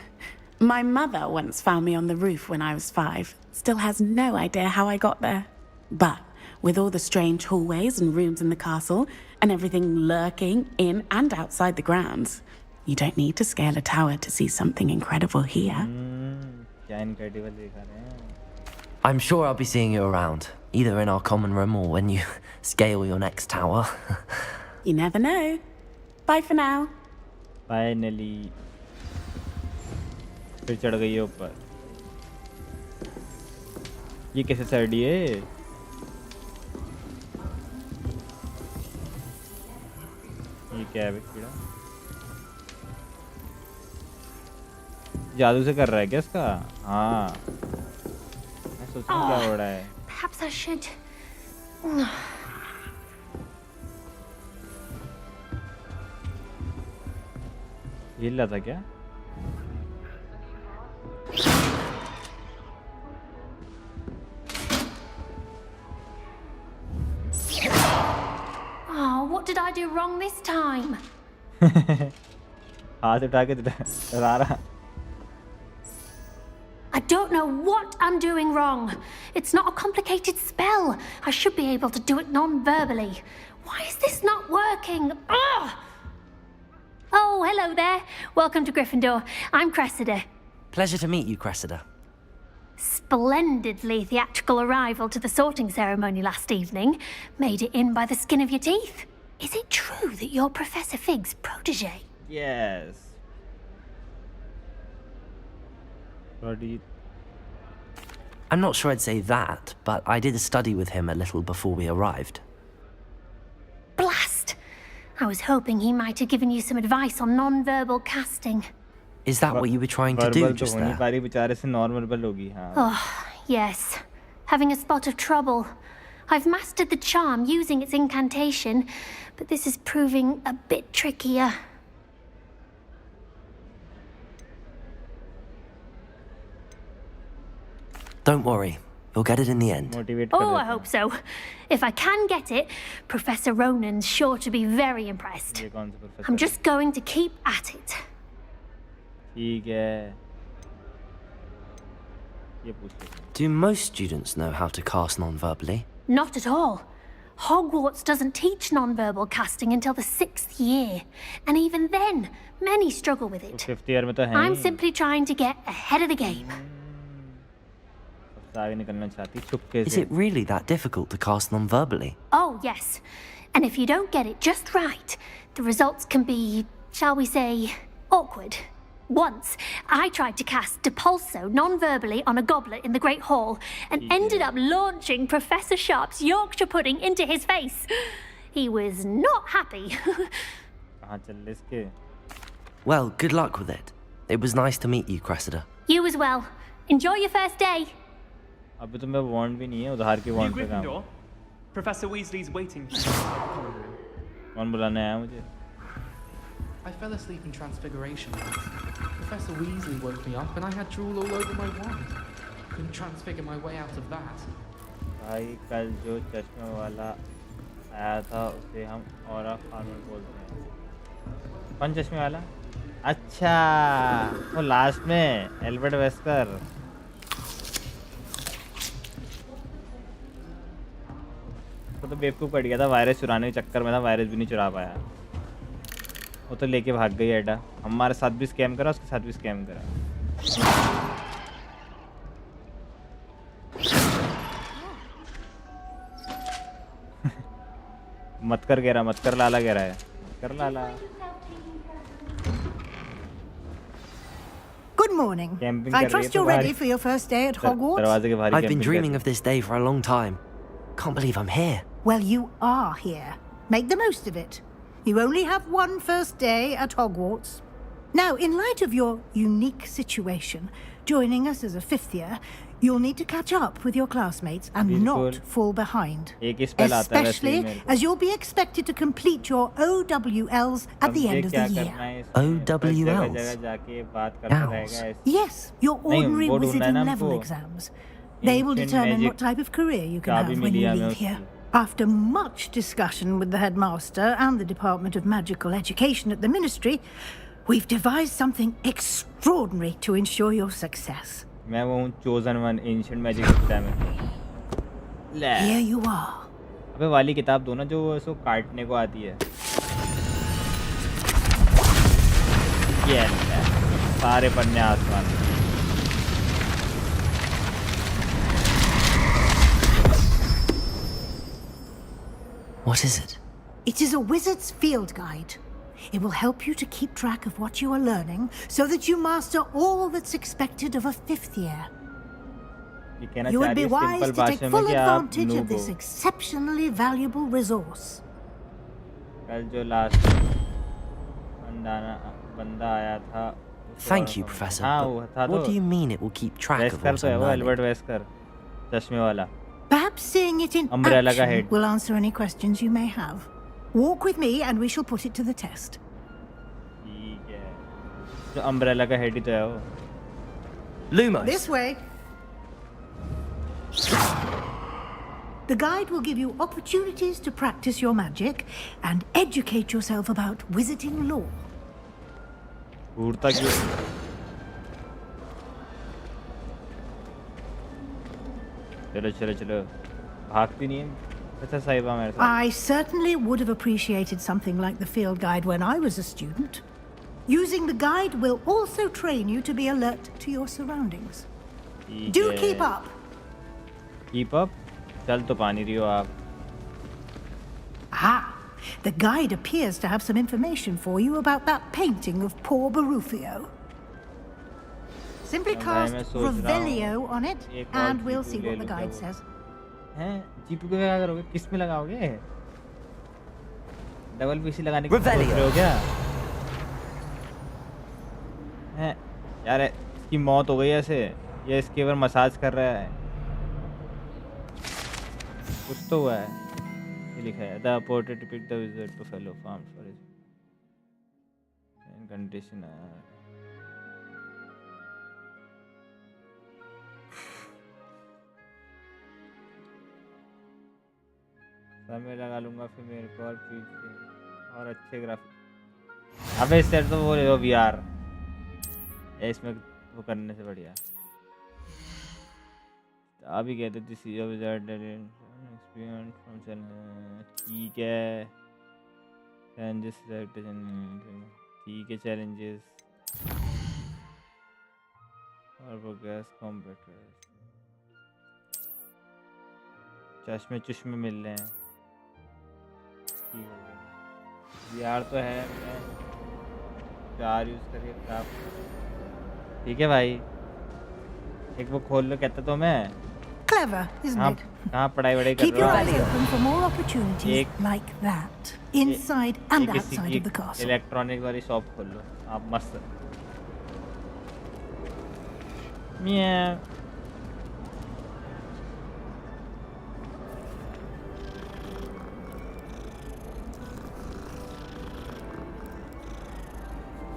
My mother once found me on the roof when I was 5. Still has no idea how I got there. But with all the strange hallways and rooms in the castle, and everything lurking in and outside the grounds, you don't need to scale a tower to see something incredible here. I'm sure I'll be seeing you around, either in our common room or when you scale your next tower. You never know. Bye for now. Bye, Nelly. फिर चढ़ गई है ऊपर. ये कैसे चढ़ी है? ये क्या है कीड़ा? जादू से कर रहा है क्या इसका? हाँ. मैं सोचूं क्या हो रहा है? Perhaps I should. हिल रहा था क्या? Oh, what did I do wrong this time? हाथ उठा के डरा रहा. I don't know what I'm doing wrong. It's not a complicated spell. I should be able to do it non-verbally. Why is this not working? Ugh! Oh, hello there. Welcome to Gryffindor. I'm Cressida. Pleasure to meet you, Cressida. Splendidly theatrical arrival to the sorting ceremony last evening. Made it in by the skin of your teeth. Is it true that you're Professor Fig's protege? Yes. I'm not sure I'd say that, but I did study with him a little before we arrived. Blast! I was hoping he might have given you some advice on non-verbal casting. Is that what you were trying to do just there? Oh, yes. Having a spot of trouble. I've mastered the charm using its incantation, but this is proving a bit trickier. Don't worry, you'll get it in the end. Oh, I hope so. If I can get it, Professor Ronan's sure to be very impressed. I'm just going to keep at it. Do most students know how to cast non-verbally? Not at all. Hogwarts doesn't teach non-verbal casting until the 6th year. And even then, many struggle with it. I'm simply trying to get ahead of the game. Is it really that difficult to cast non-verbally? Oh, yes. And if you don't get it just right, the results can be, shall we say, awkward. Once, I tried to cast Depulso non-verbally on a goblet in the Great Hall and ended up launching Professor Sharp's Yorkshire pudding into his face. He was not happy. Well, good luck with it. It was nice to meet you, Cressida. You as well. Enjoy your first day. अभी तो मैं वॉन्ड भी नहीं है उधार की वॉन्ड पे काम Gryffindor? Professor Weasley's waiting for you. कौन बुलाने आया मुझे? I fell asleep in Transfiguration once. Professor Weasley woke me up and I had drool all over my wand. Couldn't transfigure my way out of that. भाई कल जो चश्मे वाला आया था उसे हम औरा खानून बोलते हैं। कौन चश्मे वाला? अच्छा वो लास्ट में एल्बर्ट वेस्कर। तो बेवकूफ़ पड़ गया था वायरस चुराने के चक्कर में था वायरस भी नहीं चुरा पाया वो तो लेके भाग गई एडा हमारे साथ भी स्कैम करा उसके साथ भी स्कैम करा मत कर कह रहा मत कर लाला कह रहा है मत कर लाला Good morning. I trust you're ready for your first day at Hogwarts. I've been dreaming of this day for a long time. Can't believe I'm here. Well, you are here. Make the most of it. You only have one first day at Hogwarts. Now, in light of your unique situation, joining us as a 5th year, you'll need to catch up with your classmates and not fall behind. Especially as you'll be expected to complete your OWLs at the end of the year. OWLs? Yes, your ordinary wizarding level exams. They will determine what type of career you can have when you leave here. After much discussion with the headmaster and the Department of Magical Education at the Ministry, we've devised something extraordinary to ensure your success. मैं वो हूँ chosen one ancient magic system में Here you are. अबे वाली किताब दो ना जो उसको काटने को आती है ये सारे पन्ने आसमान What is it? It is a wizard's field guide. It will help you to keep track of what you are learning so that you master all that's expected of a 5th year. You would be wise to take full advantage of this exceptionally valuable resource. Thank you, Professor. But what do you mean it will keep track of what I'm learning? Perhaps seeing it in action will answer any questions you may have. Walk with me and we shall put it to the test. Umbrella का head ही तो है वो. Lumos. This way. The guide will give you opportunities to practice your magic and educate yourself about wizarding lore. घूरता क्यों? चलो चलो चलो भागती नहीं है अच्छा साहिबा मेरे साथ I certainly would have appreciated something like the field guide when I was a student. Using the guide will also train you to be alert to your surroundings. Do keep up. Keep up? चल तो पानी रही हो आप. Ah, the guide appears to have some information for you about that painting of poor Barufio. Simply cast Revelio on it, and we'll see what the guide says. हैं? GP को क्या करोगे? किस में लगाओगे? डबल पीसी लगाने की सोच रहे हो क्या? हैं? यार इसकी मौत हो गई ऐसे. ये इसके ऊपर मसाज कर रहा है. कुछ तो हुआ है. ये लिखा है the portrait depict the wizard to fellow farms for his condition. समय लगा लूंगा फिर मेरे को और चीज और अच्छे ग्राफिक. अबे इससे तो वो ले लो VR. इसमें वो करने से बढ़िया. अभी कहते this is a wizard experience from channel. ठीक है. चैलेंजेस ठीक है. चैलेंजेस और प्रोग्रेस कॉम्प्यूटर. चश्मे मिल रहे हैं. यार तो है. चार यूज करिए क्राफ्ट. ठीक है भाई. एक वो खोल लो कहता तो मैं. Clever, isn't it? हाँ पढ़ाई वढ़ाई कर Keep your रहा eyes open for more opportunities like that, inside and outside of the castle. Electronic वाली शॉप खोल लो आप मस्त. म्याऊ.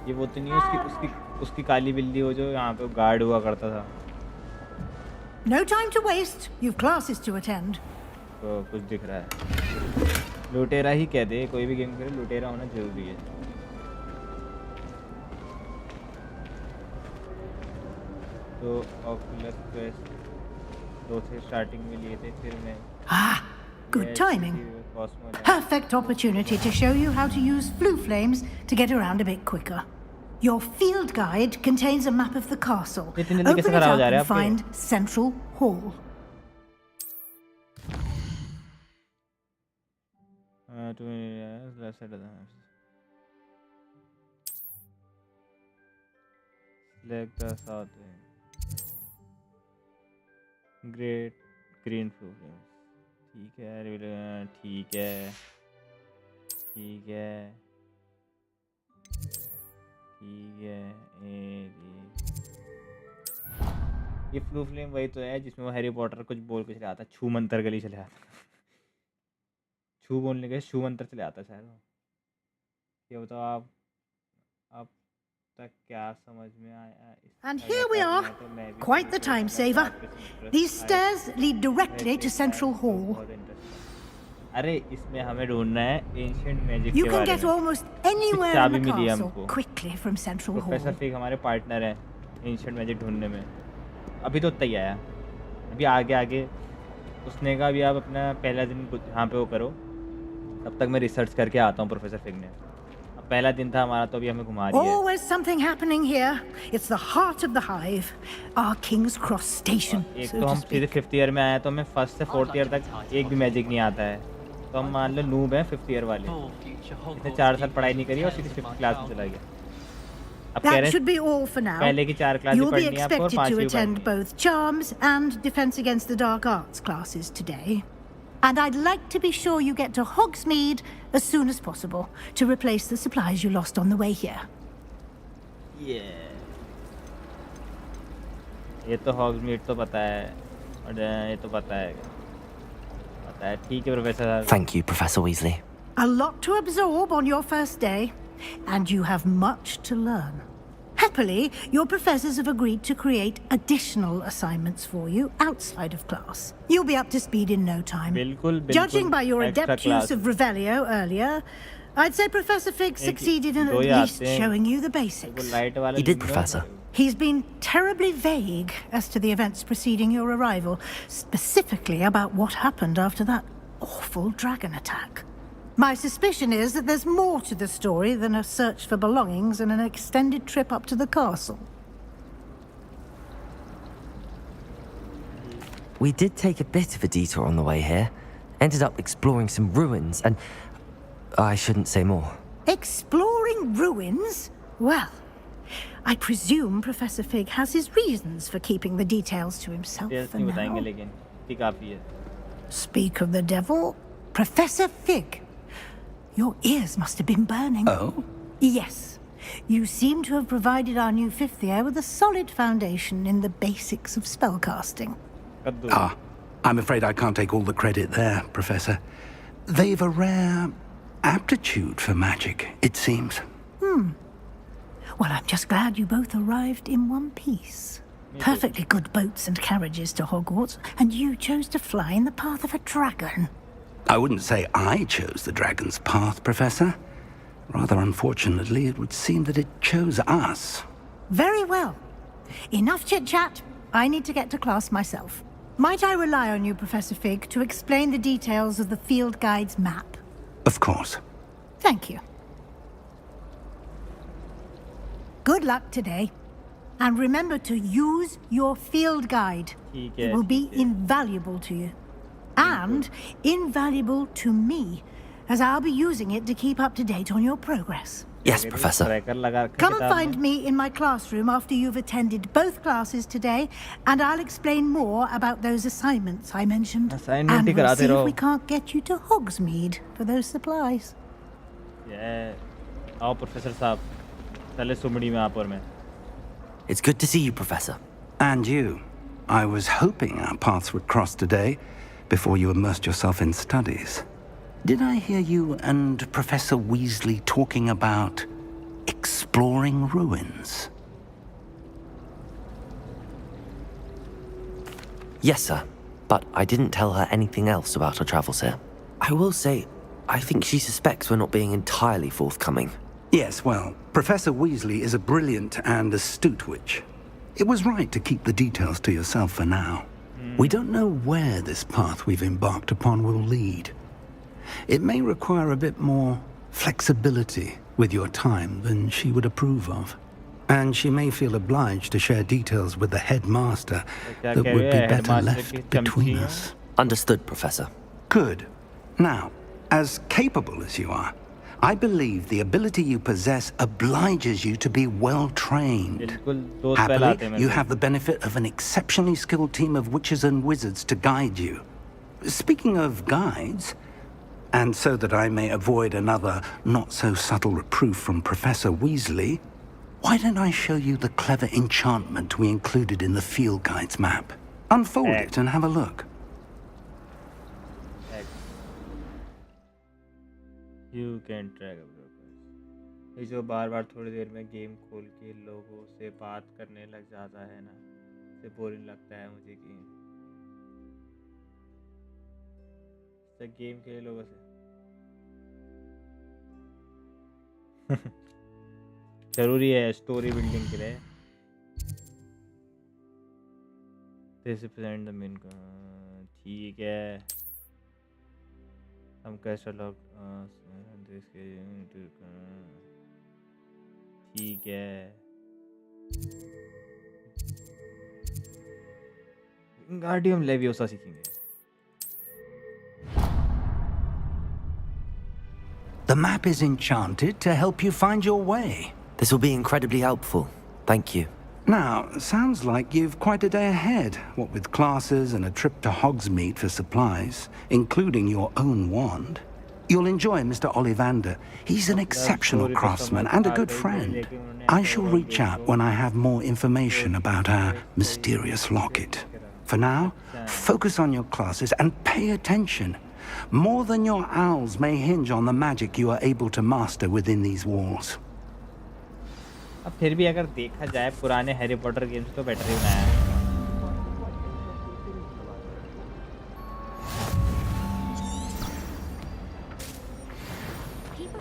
ये वो तो नहीं है उसकी काली बिल्ली हो जो यहाँ पे गार्ड हुआ करता था. No time to waste. You've classes to attend. तो कुछ दिख रहा है. लुटेरा ही कह दे. कोई भी गेम करे लुटेरा होना जरूरी है. तो ऑकुलस क्वेस्ट 2 से स्टार्टिंग में लिए थे फिर मैं. Good timing. Perfect opportunity to show you how to use flue flames to get around a bit quicker. Your field guide contains a map of the castle. Open it up and find Central Hall. Select the south wing. Great green flue flames. ठीक है. ठीक है. ठीक है. ठीक है. ये flu flame वही तो है जिसमें वो हैरी पॉटर कुछ बोल के चले आता. छू मंतर गली चले आता. छू बोलने के छू मंतर चले आता शायद. ये बताओ आप तक क्या समझ में आया. And here we are. Quite the time saver. These stairs lead directly to Central Hall. अरे इसमें हमें ढूंढना है ancient magic. You can get almost anywhere in the castle quickly from Central Hall. Professor fig हमारे partner हैं ancient magic ढूंढने में. अभी तो तैयार आया. अभी आगे उसने कहा अभी आप अपना पहला दिन यहाँ पे वो करो. तब तक मैं रिसर्च करके आता हूँ. प्रोफेसर फिग ने अब पहला दिन था हमारा तो अभी हमें घुमा रही है. Always something happening here. It's the heart of the hive, our King's Cross station. एक तो हम सीधे 5th ईयर में आए तो हमें 1st से 4th ईयर तक एक भी मैजिक नहीं आता है. तो हम मान लो नूब है 5th ईयर वाले. इसने 4 साल पढ़ाई नहीं करी और सीधे 5th क्लास में चला गया. अब कह रहे हैं पहले की 4 क्लासेस पढ़नी है आपको और 5वीं to attend both charms and defense against the dark arts classes today. And I'd like to be sure you get to Hogsmeade as soon as possible to replace the supplies you lost on the way here. Yeah. ये तो Hogsmeade तो पता है और ये तो पता है. ठीक है professor. Thank you, Professor Weasley. A lot to absorb on your first day, and you have much to learn. Happily, your professors have agreed to create additional assignments for you outside of class. You'll be up to speed in no time. बिल्कुल. Judging by your adept use of Revelio earlier, I'd say Professor Fig succeeded in at least showing you the basics. He did, Professor. He's been terribly vague as to the events preceding your arrival, specifically about what happened after that awful dragon attack. My suspicion is that there's more to the story than a search for belongings and an extended trip up to the castle. We did take a bit of a detour on the way here. Ended up exploring some ruins and... I shouldn't say more. Exploring ruins? Well, I presume Professor Fig has his reasons for keeping the details to himself for now. Speak of the devil, Professor Fig. Your ears must have been burning. Oh? Yes. You seem to have provided our new fifth year with a solid foundation in the basics of spellcasting. Ah, I'm afraid I can't take all the credit there, Professor. They've a rare aptitude for magic, it seems. Well, I'm just glad you both arrived in one piece. Perfectly good boats and carriages to Hogwarts, and you chose to fly in the path of a dragon. I wouldn't say I chose the dragon's path, Professor. Rather unfortunately, it would seem that it chose us. Very well. Enough chit-chat. I need to get to class myself. Might I rely on you, Professor Fig, to explain the details of the field guide's map? Of course. Thank you. Good luck today. And remember to use your field guide. It will be invaluable to you. And invaluable to me, as I'll be using it to keep up to date on your progress. Yes, Professor. Come and find me in my classroom after you've attended both classes today, and I'll explain more about those assignments I mentioned. And we'll see if we can't get you to Hogsmeade for those supplies. Yeah. आओ Professor साहब. चले सुमड़ी में आप और मैं. It's good to see you, Professor. And you. I was hoping our paths would cross today, before you immersed yourself in studies. Did I hear you and Professor Weasley talking about exploring ruins? Yes, sir. But I didn't tell her anything else about her travels here. I will say, I think she suspects we're not being entirely forthcoming. Yes, well, Professor Weasley is a brilliant and astute witch. It was right to keep the details to yourself for now. We don't know where this path we've embarked upon will lead. It may require a bit more flexibility with your time than she would approve of. And she may feel obliged to share details with the headmaster that would be better left between us. Understood, Professor. Good. Now, as capable as you are, I believe the ability you possess obliges you to be well-trained. Happily, you have the benefit of an exceptionally skilled team of witches and wizards to guide you. Speaking of guides, and so that I may avoid another not-so-subtle reproof from Professor Weasley, why don't I show you the clever enchantment we included in the field guide's map? Unfold it and have a look. You can track ये जो बार-बार थोड़ी देर में game खोल के लोगों से बात करने लग जाता है ना, इसे बोरिंग लगता है मुझे कि इस गेम के लोगों से जरूरी है स्टोरी बिल्डिंग के लिए. This represent the main. ठीक है. हम कैसे लोग ठीक है. गार्डियम लेवियोसा सीखेंगे. The map is enchanted to help you find your way. This will be incredibly helpful. Thank you. Now, sounds like you've quite a day ahead, what with classes and a trip to Hogsmeade for supplies, including your own wand. You'll enjoy Mr. Ollivander. He's an exceptional craftsman and a good friend. I shall reach out when I have more information about our mysterious locket. For now, focus on your classes and pay attention. More than your owls may hinge on the magic you are able to master within these walls. अब फिर भी अगर देखा जाए पुराने Harry Potter games तो better ही बनाया है.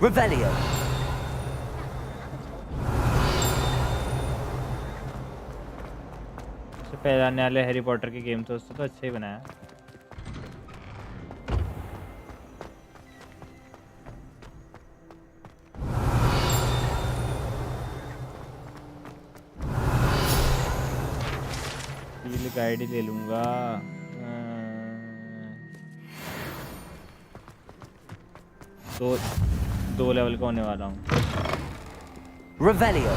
Revelio. सबसे पहले आने वाले हैरी पॉटर के गेम तो उससे तो अच्छे ही बनाया. फील्ड गाइड ही ले लूँगा। दो लेवल का होने वाला हूँ। Revelio.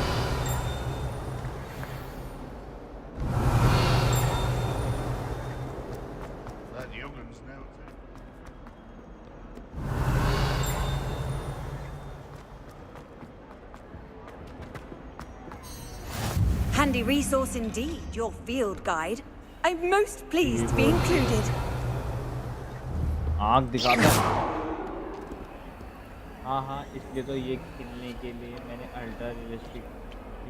Handy resource indeed, your field guide. I'm most pleased to be included. आँख दिखाता है। हाँ, इसलिए तो ये खेलने के लिए मैंने अल्ट्रा रियलिस्टिक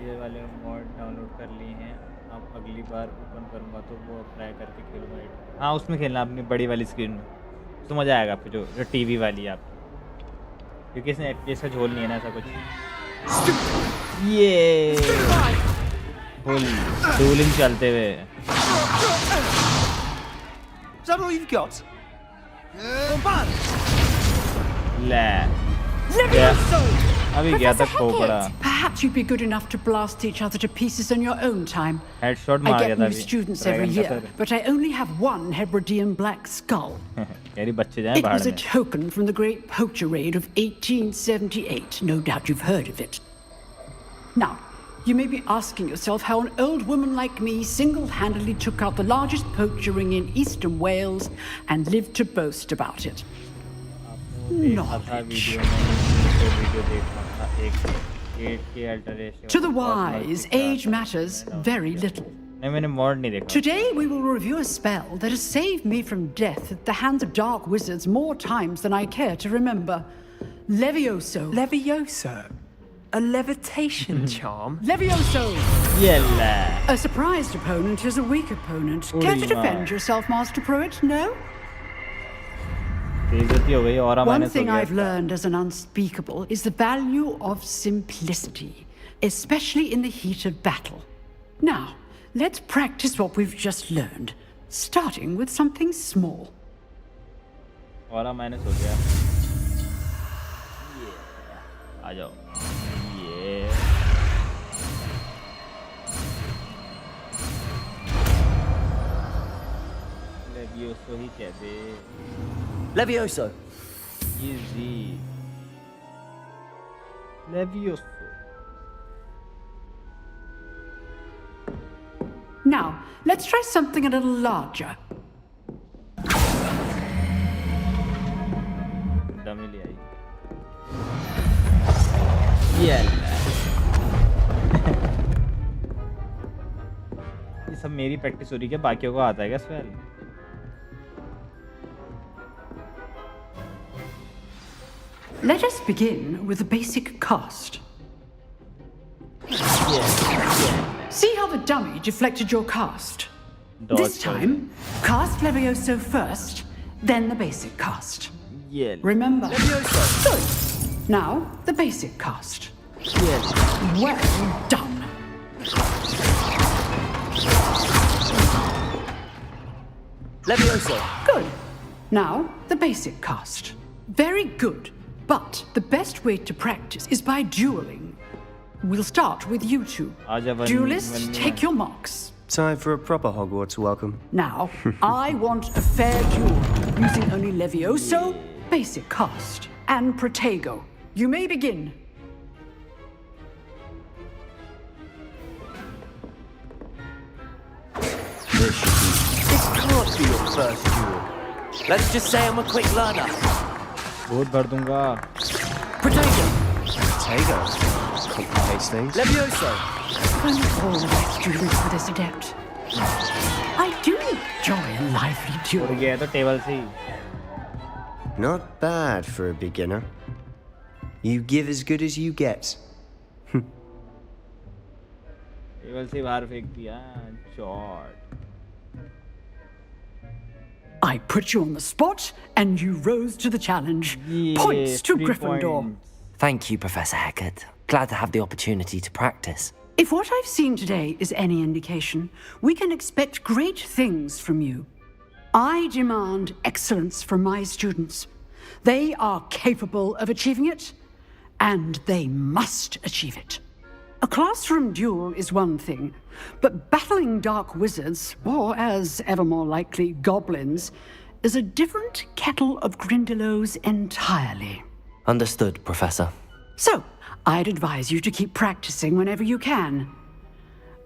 ये वाले मॉड डाउनलोड कर लिए हैं। अब अगली बार ओपन करूँगा तो वो अप्लाई करके खेलूँगा। हाँ, उसमें खेलना अपनी बड़ी वाली स्क्रीन में, तो मज़ा आएगा। फिर जो टीवी वाली है आपकी, क्योंकि इसमें FPS का झोल नहीं है ना ऐसा कुछ। ये फुल डूलिंग चलते हुए। Is that all you've got? ले अभी गया था खोपड़ा। Perhaps you'd be good enough to blast each other to pieces on your own time. Headshot मार I गया get था new अभी। students every year, but I only have one Hebridean black skull. यारी बच्चे जाएं It बाहर was a में। token from the Great Poacher Raid of 1878. No doubt you've heard of it. Now, you may be asking yourself how an old woman like me single-handedly took out the largest poacher ring in eastern Wales and lived to boast about it. Knowledge. To the wise, age matters very little. Today we will review a spell that has saved me from death at the hands of dark wizards more times than I care to remember. Levioso. Levioso? A levitation charm? Levioso! Yella. A surprised opponent is a weak opponent. Care to defend yourself, Master Pruitt? No? One thing I've learned as an unspeakable is the value of simplicity, especially in the heat of battle. Now, let's practice what we've just learned, starting with something small. Aura minus हो गया। आ जाओ। Levioso ही कह दे। Levioso. Easy. Levioso. Now, let's try something a little larger. Dummy ले आई। ये सब मेरी practice हो रही है, बाकियों को आता है क्या swell? Let us begin with the basic cast. See how the dummy deflected your cast? This time, cast Levioso first, then the basic cast. Remember. Levioso. Good. Now, the basic cast. Well done. Levioso. Good. Now, the basic cast. Very good. But the best way to practice is by dueling. We'll start with you two. Duelists, take your marks. Time for a proper Hogwarts welcome. Now, I want a fair duel, using only Levioso, basic cast, and Protego. You may begin. This can't be your first duel. Let's just say I'm a quick learner. बहुत भर दूंगा। Protego. Protego. Complicates things. Levioso. I'm all the right students for this adept. I do enjoy a lively duel. उड़ गया तो table से ही। Not bad for a beginner. You give as good as you get. Table से बाहर फेंक दिया। Shot. I put you on the spot, and you rose to the challenge. Points to Gryffindor. Thank you, Professor Hecat. Glad to have the opportunity to practice. If what I've seen today is any indication, we can expect great things from you. I demand excellence from my students. They are capable of achieving it, and they must achieve it. A classroom duel is one thing, but battling dark wizards, or as ever more likely, goblins, is a different kettle of Grindylows entirely. Understood, Professor. So, I'd advise you to keep practicing whenever you can.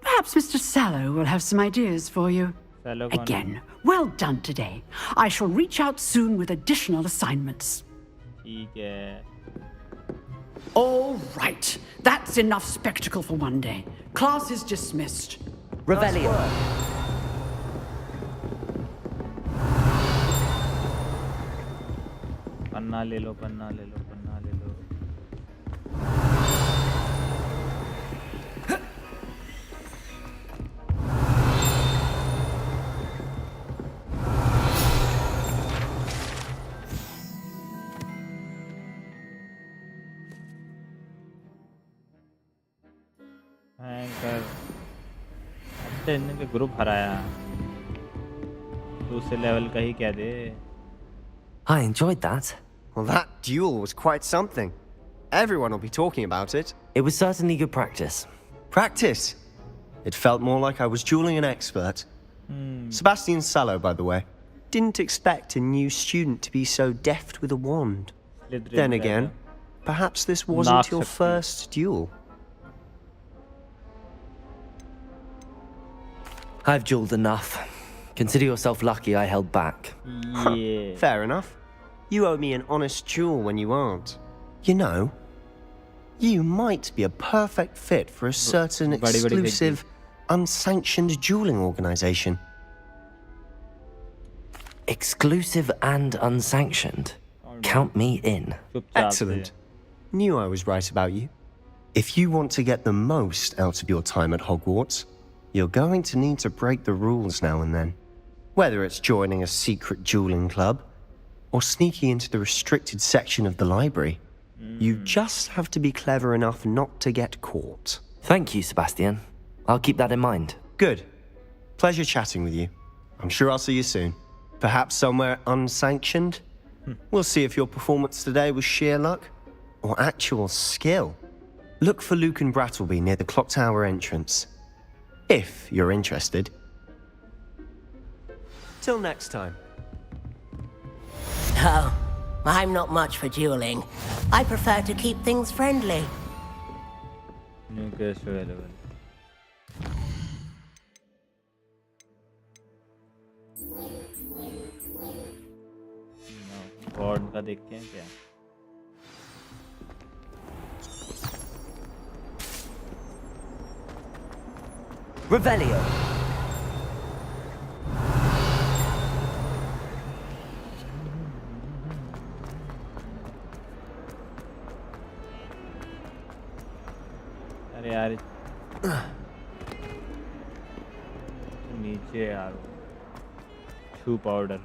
Perhaps Mr. Sallow will have some ideas for you. Again, well done today. I shall reach out soon with additional assignments. All right. That's enough spectacle for one day. Class is dismissed. Revelio. पन्ना ले लो, पन्ना ले लो, पन्ना ले लो. अच्छा इनके group हराया. दूसरे level का ही क्या दे. I enjoyed that. Well, that duel was quite something. Everyone will be talking about it. It was certainly good practice. Practice? It felt more like I was dueling an expert. Sebastian Sallow, by the way. Didn't expect a new student to be so deft with a wand. Then again, perhaps this wasn't your first duel. I've dueled enough. Consider yourself lucky I held back. Yeah. Fair enough. You owe me an honest duel when you aren't. You know, you might be a perfect fit for a certain exclusive, unsanctioned dueling organization. Exclusive and unsanctioned? Count me in. Excellent. Knew I was right about you. If you want to get the most out of your time at Hogwarts, you're going to need to break the rules now and then. Whether it's joining a secret dueling club, or sneaking into the restricted section of the library, you just have to be clever enough not to get caught. Thank you, Sebastian. I'll keep that in mind. Good. Pleasure chatting with you. I'm sure I'll see you soon. Perhaps somewhere unsanctioned? We'll see if your performance today was sheer luck, or actual skill. Look for Luke and Brattleby near the clock tower entrance. If you're interested. Till next time. Oh, I'm not much for dueling. I prefer to keep things friendly. New guest available. Board का देखते हैं क्या? Revelio. अरे यार नीचे यार शू powder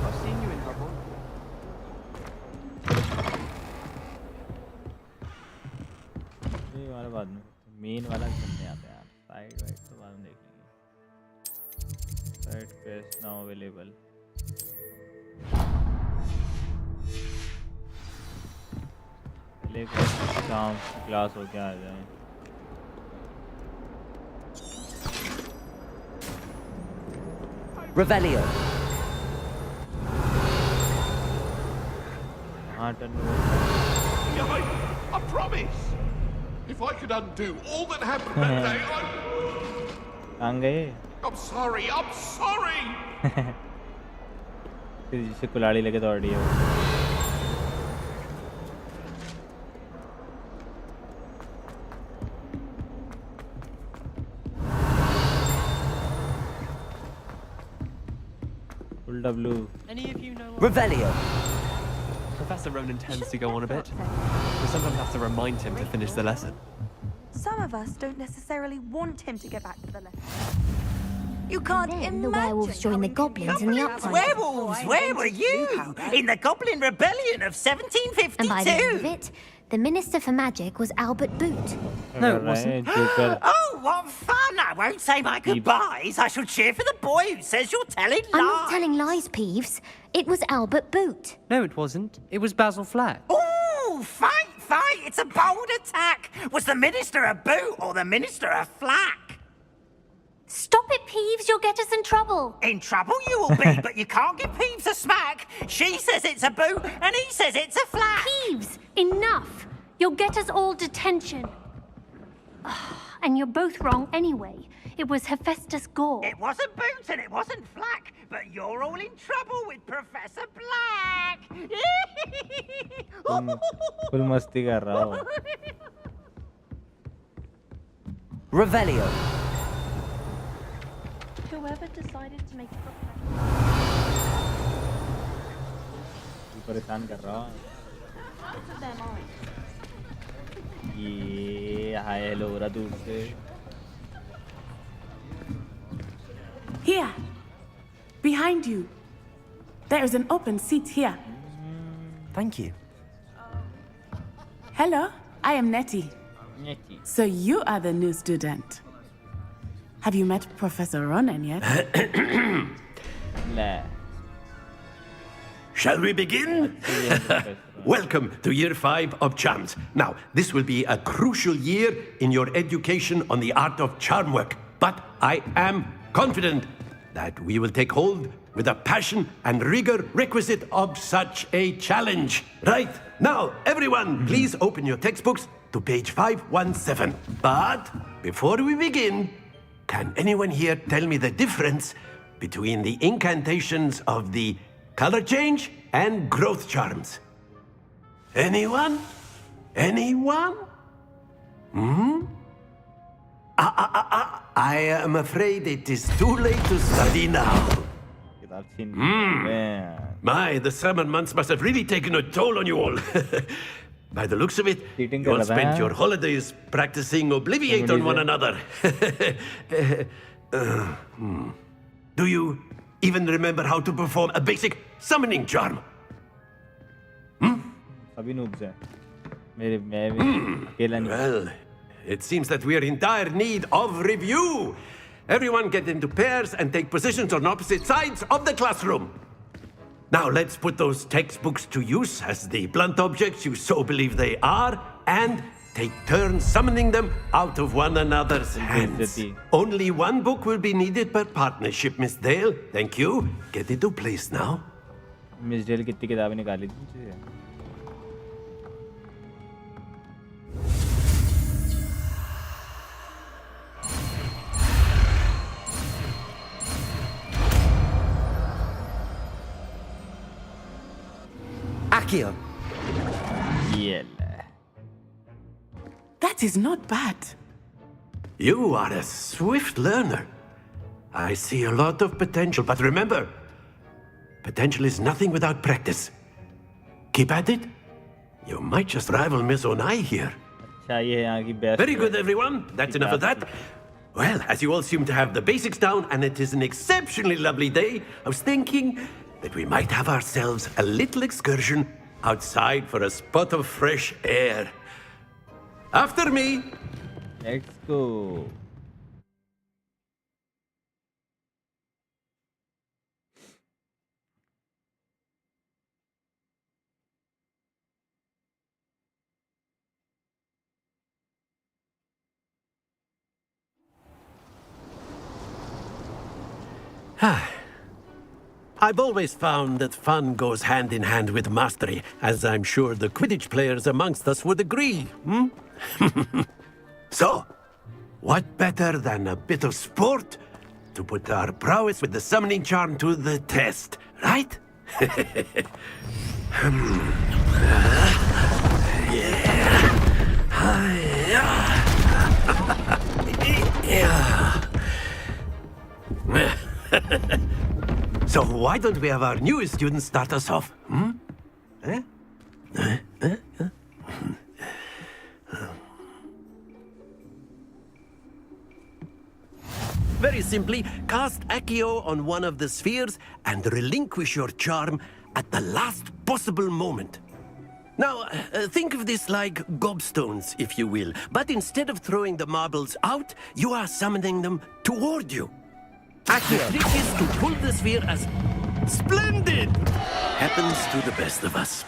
I've seen you in Hogwarts. ये वाला बाद में मेन वाला करने आते हैं यार साइड वाइड तो बाद में देख लेंगे साइड पेज नाउ अवेलेबल लेकर काम क्लास हो क्या आ जाए Revelio. I promise. If I could undo all that happened that day, I'm sorry. I'm sorry. फिर जिसे कुल्हाड़ी लेके दौड़ रही है W. Any of you know Revelio. Professor Ronan tends to go on a bit. We sometimes have to remind him to finish the lesson. Some of us don't necessarily want him to get back to the lesson. You can't imagine the werewolves joined the goblins in the uprising. Werewolves, where were you? In the Goblin Rebellion of 1752. And by the end of it, the Minister for Magic was Albert Boot. No, it wasn't. Oh, what fun! I won't say my goodbyes. I shall cheer for the boy who says you're telling lies. I'm not telling lies, Peeves. It was Albert Boot. No, it wasn't. It was Basil Flack. Oh, Oh, fight! It's a bold attack! Was the Minister a boot or the Minister a flack? Stop it, Peeves. You'll get us in trouble. In trouble you will be, but you can't give Peeves a smack. She says it's a boot and he says it's a flack. Peeves, enough. You'll get us all detention. And you're both wrong anyway. It was Hephaestus Gore. It wasn't boot and it wasn't flack, but you're all in trouble with Professor Black. Full मस्ती कर रहा हूँ. Revelio. Whoever decided to make it परेशान कर रहा हूँ. ये hi hello हो रहा दूर से. Here. Behind you. There is an open seat here. Thank you. Hello, I am Nettie. Nettie. So you are the new student. Have you met Professor Ronan yet? Shall we begin? Welcome to Year 5 of Charms. Now, this will be a crucial year in your education on the art of charm work. But I am confident that we will take hold with the passion and rigor requisite of such a challenge. Right, now, everyone, please open your textbooks to page 517. But before we begin, can anyone here tell me the difference between the incantations of the color change and growth charms? Anyone? Anyone? I am afraid it is too late to study now. My, the summer months must have really taken a toll on you all. By the looks of it, you all spent your holidays practicing Obliviate on one another. Do you even remember how to perform a basic summoning charm? Well, it seems that we are in dire need of review. Everyone get into pairs and take positions on opposite sides of the classroom. Now let's put those textbooks to use as the blunt objects you so believe they are, and take turns summoning them out of one another's hands. Only one book will be needed per partnership, Miss Dale. Thank you. Get into place now. Miss Dale कितनी किताबें निकाली थी? Accio. Yeah. That is not bad. You are a swift learner. I see a lot of potential, but remember, potential is nothing without practice. Keep at it. You might just rival Miss Onai here. Very good, everyone. That's enough of that. Well, as you all seem to have the basics down, and it is an exceptionally lovely day, I was thinking that we might have ourselves a little excursion outside for a spot of fresh air. After me. Let's go. I've always found that fun goes hand in hand with mastery, as I'm sure the Quidditch players amongst us would agree. So, what better than a bit of sport to put our prowess with the summoning charm to the test, right? So why don't we have our newest student start us off? Very simply, cast Accio on one of the spheres and relinquish your charm at the last possible moment. Now, think of this like gobstones, if you will, but instead of throwing the marbles out, you are summoning them toward you. The trick is to pull the sphere as splendid happens to the best of us.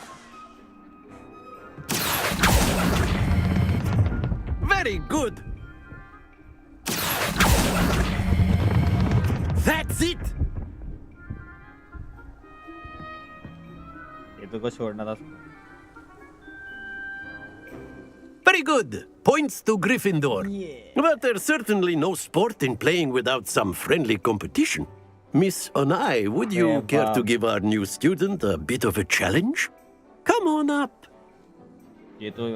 Very good. That's it. ये तो कुछ छोड़ना था. Very good. Points to Gryffindor. But there's certainly no sport in playing without some friendly competition. Miss Onai, would you care to give our new student a bit of a challenge? Come on up. ये तो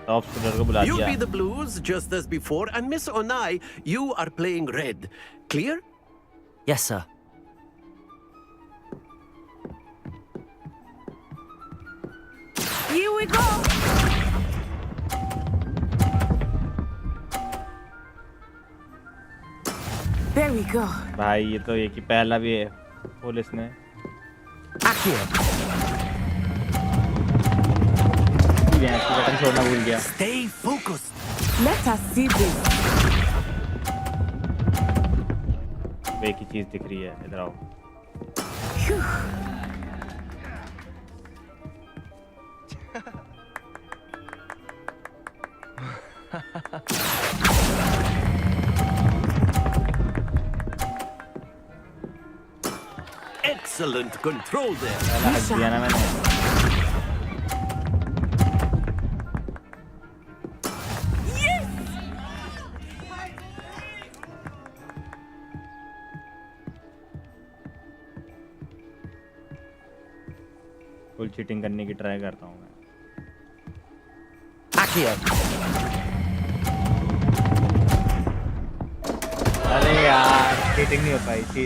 top Schuler को बुला दिया. You be the blues just as before, and Miss Onai, you are playing red. Clear? Yes, sir. Here we go. There we go. भाई ये तो एक ही पहला भी है पुलिस ने. छोड़ना भूल गया. Stay focused. Let us see this. एक ही चीज दिख रही है. इधर आओ. Excellent control there. हक दिया ना मैंने. फुल चीटिंग करने की ट्राई करता हूँ मैं. अरे यार चीटिंग नहीं हो पाई थी.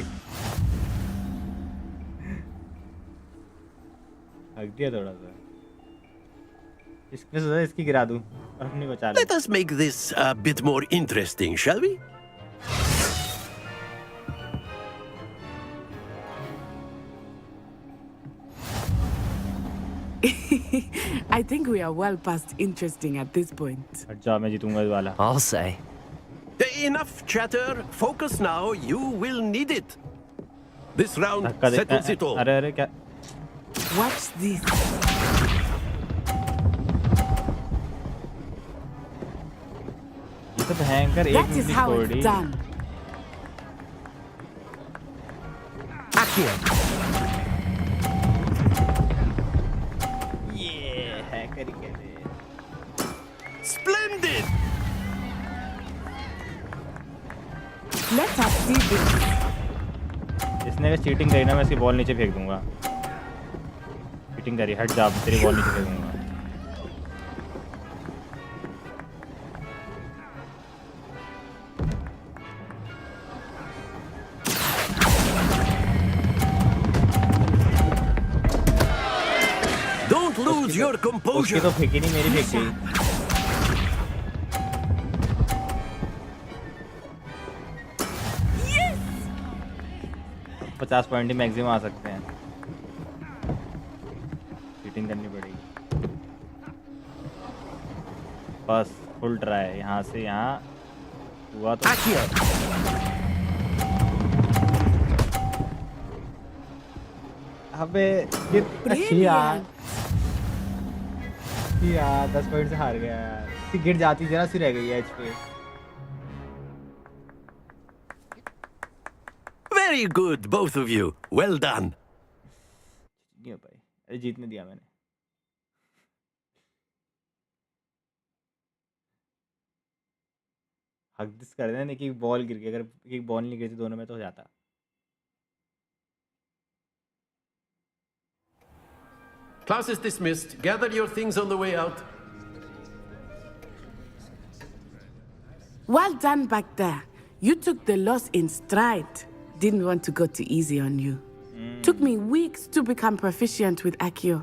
हक दिया थोड़ा सा. इसमें सोचा इसकी गिरा दूं और अपनी बचा लूं. Let us make this a bit more interesting, shall we? I think we are well past interesting at this point. हट जा, मैं जीतूंगा इस वाला. I'll say. Enough chatter. Focus now. You will need it. This round settles it all. अरे अरे क्या? Watch this. ये तो भयंकर एक That is how it's done. Splendid. Let us see this. इसने अगर चीटिंग करी ना मैं इसकी बॉल नीचे फेंक दूंगा. चीटिंग करी, हट जा, तेरी बॉल नीचे फेंक दूंगा. Don't lose your composure. उसकी तो फेंकी नहीं, मेरी फेंक गई. 50 पॉइंट ही मैक्सिमम आ सकते हैं. चीटिंग करनी पड़ेगी. बस फुल ट्राई. यहाँ से यहाँ हुआ तो अबे यार 10 पॉइंट से हार गया यार. गिर जाती जरा सी रह गई है HP. Very good, both of you. Well done. नहीं हो पाई. अरे जीतने दिया मैंने. हक दिस कर देना कि बॉल गिर गई. अगर एक बॉल नहीं गिरती दोनों में तो हो जाता. Class is dismissed. Gather your things on the way out. Well done back there. You took the loss in stride. Didn't want to go too easy on you. Took me weeks to become proficient with Accio.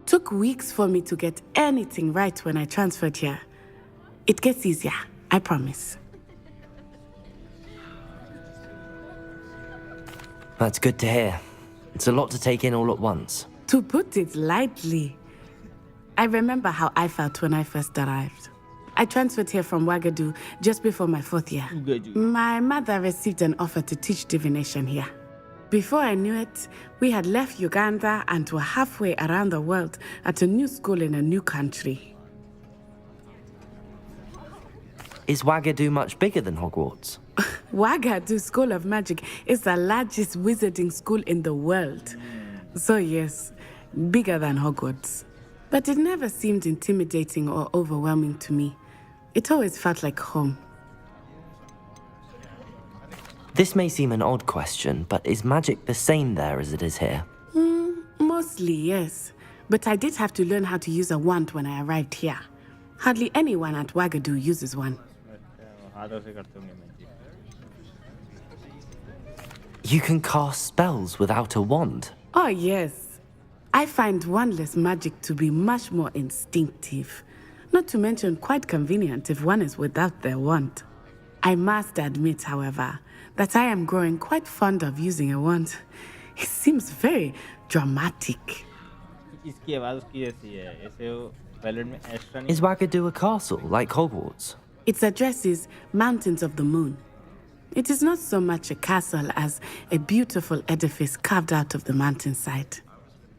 Took weeks for me to get anything right when I transferred here. It gets easier, I promise. That's good to hear. It's a lot to take in all at once. To put it lightly, I remember how I felt when I first arrived. I transferred here from Wagadu just before my 4th year. My mother received an offer to teach divination here. Before I knew it, we had left Uganda and were halfway around the world at a new school in a new country. is Wagadu much bigger than Hogwarts? Wagadu School of Magic is the largest wizarding school in the world. So yes, bigger than Hogwarts. But it never seemed intimidating or overwhelming to me. It always felt like home. This may seem an odd question, but is magic the same there as it is here? Mostly, yes. But I did have to learn how to use a wand when I arrived here. Hardly anyone at Wagadu uses one. You can cast spells without a wand? Oh, yes. I find wandless magic to be much more instinctive. Not to mention quite convenient if one is without their wand. I must admit, however, that I am growing quite fond of using a wand. It seems very dramatic. Is Wagadu a castle like Hogwarts? Its address is Mountains of the Moon. It is not so much a castle as a beautiful edifice carved out of the mountainside.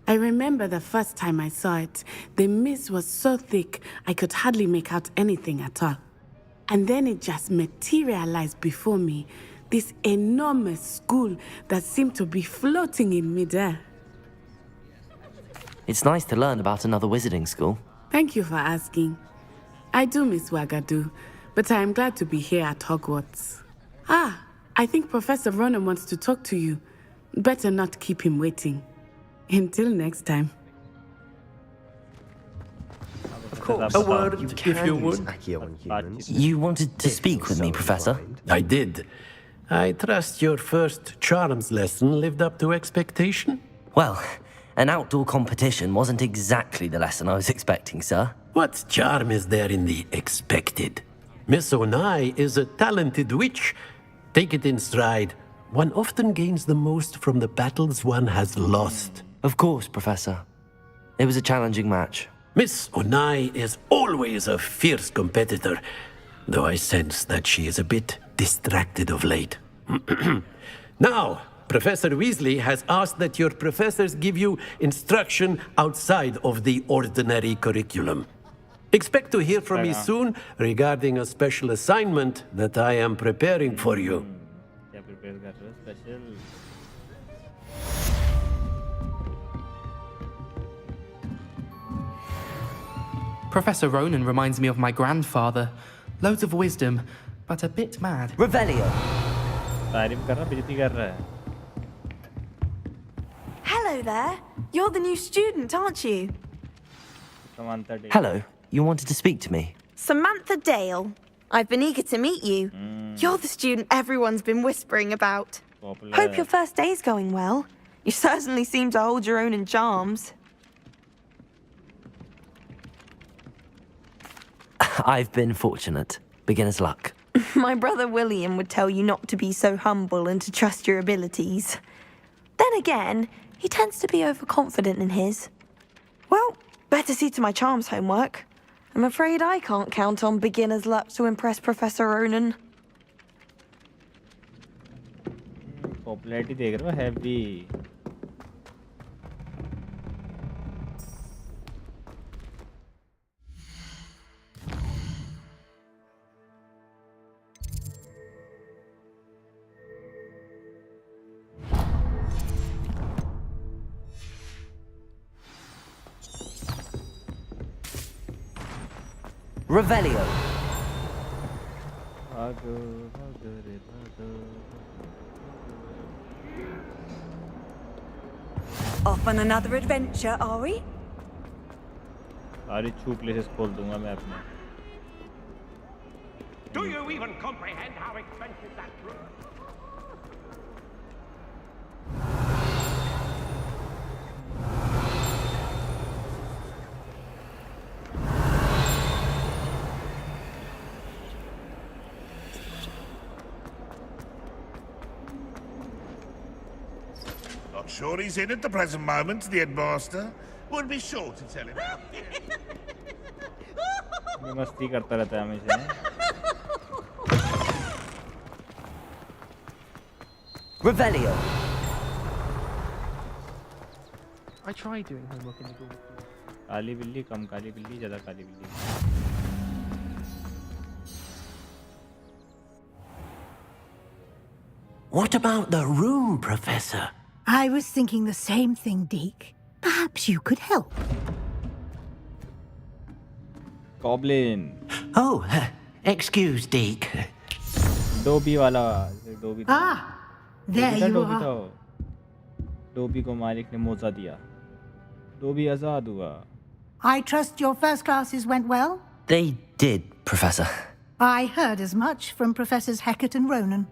I remember the first time I saw it, the mist was so thick I could hardly make out anything at all. And then it just materialized before me, this enormous school that seemed to be floating in midair. It's nice to learn about another wizarding school. Thank you for asking. I do miss Wagadu, but I am glad to be here at Hogwarts. Ah, I think Professor Ronan wants to talk to you. Better not keep him waiting. Until next time. A word, if you would. You wanted to speak with me, Professor? I did. I trust your first charms lesson lived up to expectation? Well, an outdoor competition wasn't exactly the lesson I was expecting, sir. What charm is there in the expected? Miss Onai is a talented witch. Take it in stride. One often gains the most from the battles one has lost. Of course, Professor. It was a challenging match. Miss Onai is always a fierce competitor, though I sense that she is a bit distracted of late. Now, Professor Weasley has asked that your professors give you instruction outside of the ordinary curriculum. Expect to hear from me soon regarding a special assignment that I am preparing for you. Professor Ronan reminds me of my grandfather. Loads of wisdom, but a bit mad. Revelio. Hello there. You're the new student, aren't you? Hello. You wanted to speak to me? Samantha Dale. I've been eager to meet you. You're the student everyone's been whispering about. Hope your first day's going well. You certainly seem to hold your own in charms. I've been fortunate. Beginner's luck. My brother William would tell you not to be so humble and to trust your abilities. Then again, he tends to be overconfident in his. Well, better see to my charms homework. I'm afraid I can't count on beginner's luck to impress Professor Ronan. Popularity देख रहे हो heavy. Revelio. Off on another adventure, are we? सारी छू places खोल दूंगा मैं अपने. Do you even comprehend how expensive that room? Not sure he's in at the present moment, the headmaster. Would be sure to tell him. ये मस्ती करता रहता है हमेशा. Revelio. I tried doing homework in the Google. काली बिल्ली कम काली बिल्ली ज़्यादा काली बिल्ली. What about the room, Professor? I was thinking the same thing, Deke. Perhaps you could help. Goblin. Oh, excuse, Deke. Dobby वाला Dobby there you are. Dobby को मालिक ने मौजा दिया डोबी आजाद हुआ I trust your first classes went well? They did, Professor. I heard as much from Professors Hecat and Ronan.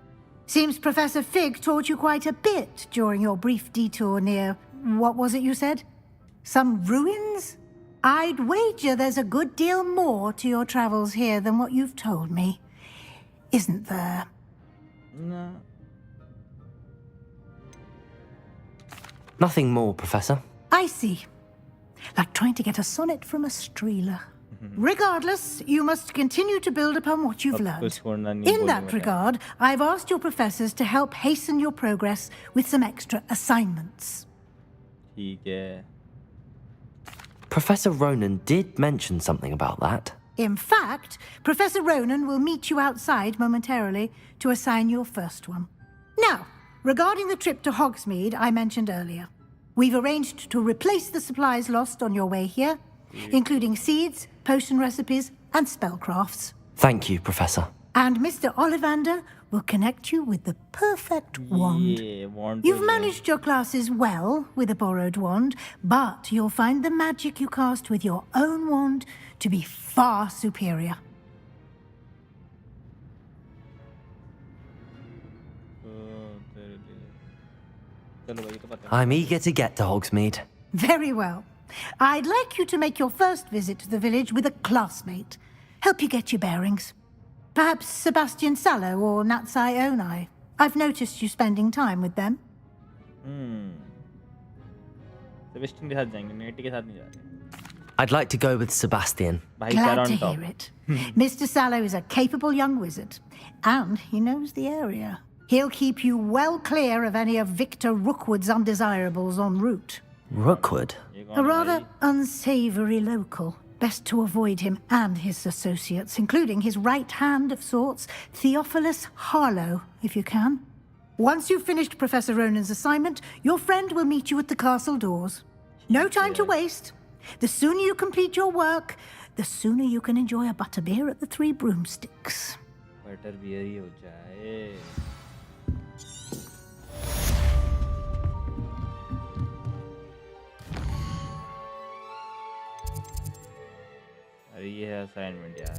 Seems Professor Fig taught you quite a bit during your brief detour near... what was it you said? Some ruins? I'd wager there's a good deal more to your travels here than what you've told me. Isn't there? No. Nothing more, Professor. I see. Like trying to get a sonnet from a streeler. Regardless, you must continue to build upon what you've learned. In that regard, I've asked your professors to help hasten your progress with some extra assignments. Professor Ronan did mention something about that. In fact, Professor Ronan will meet you outside momentarily to assign your first one. Now, regarding the trip to Hogsmeade I mentioned earlier, we've arranged to replace the supplies lost on your way here, including seeds, potion recipes, and spellcrafts. Thank you, Professor. And Mr. Ollivander will connect you with the perfect wand. You've managed your classes well with a borrowed wand, but you'll find the magic you cast with your own wand to be far superior. I'm eager to get to Hogsmeade. Very well. I'd like you to make your first visit to the village with a classmate. Help you get your bearings. Perhaps Sebastian Sallow or Natsai Onai. I've noticed you spending time with them. Sebastian के साथ जाएंगे नेटी के साथ नहीं जा रहे I'd like to go with Sebastian. Glad to hear it. Mr. Sallow is a capable young wizard, and he knows the area. He'll keep you well clear of any of Victor Rookwood's undesirables en route. Rookwood? A rather unsavory local. Best to avoid him and his associates, including his right hand of sorts, Theophilus Harlow, if you can. Once you've finished Professor Ronan's assignment, your friend will meet you at the castle doors. No time to waste. The sooner you complete your work, the sooner you can enjoy a butterbeer at the Three Broomsticks. बटरबियर ही हो जाए अरे ये है assignment यार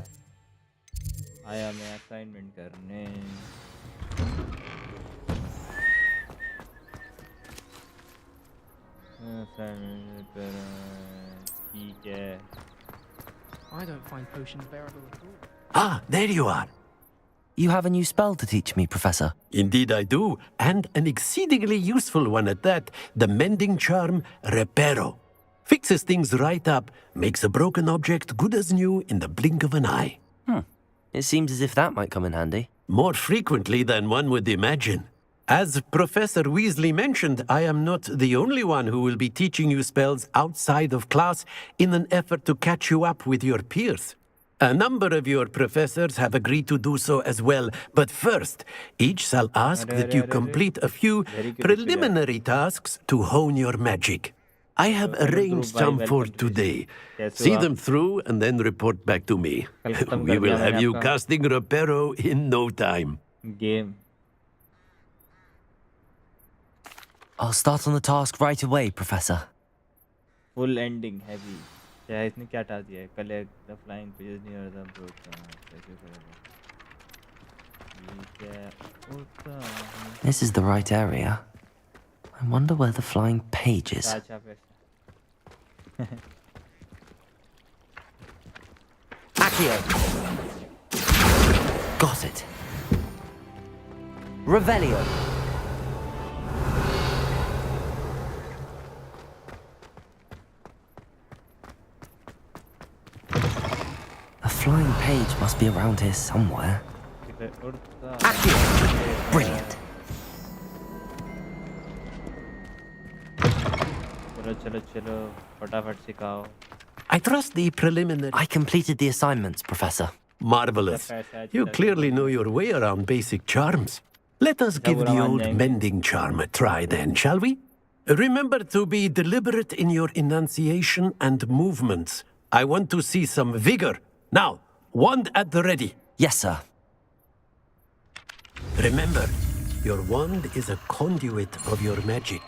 आया मैं assignment करने assignment ठीक है I don't find potions bearable at all. Ah, there you are. You have a new spell to teach me, Professor. Indeed I do, and an exceedingly useful one at that. The mending charm, Reparo. Fixes things right up, makes a broken object good as new in the blink of an eye. It seems as if that might come in handy. More frequently than one would imagine. As Professor Weasley mentioned, I am not the only one who will be teaching you spells outside of class in an effort to catch you up with your peers. A number of your professors have agreed to do so as well, but first, each shall ask that you complete a few preliminary tasks to hone your magic. I have arranged some for today. See them through and then report back to me. We will have you casting Reparo in no time. Game. I'll start on the task right away, Professor. Full ending heavy. क्या इसने क्या task दिया है? Collect the flying pages near the boat. कैसे करेगा? This is the right area. I wonder where the flying page is. Accio. Got it. Revelio. The flying page must be around here somewhere. Accio. Brilliant. चलो फटाफट सिखाओ I trust the preliminary... I completed the assignments, Professor. Marvelous. You clearly know your way around basic charms. Let us give the old mending charm a try then, shall we? Remember to be deliberate in your enunciation and movements. I want to see some vigor. Now, wand at the ready. Yes, sir. Remember, your wand is a conduit of your magic.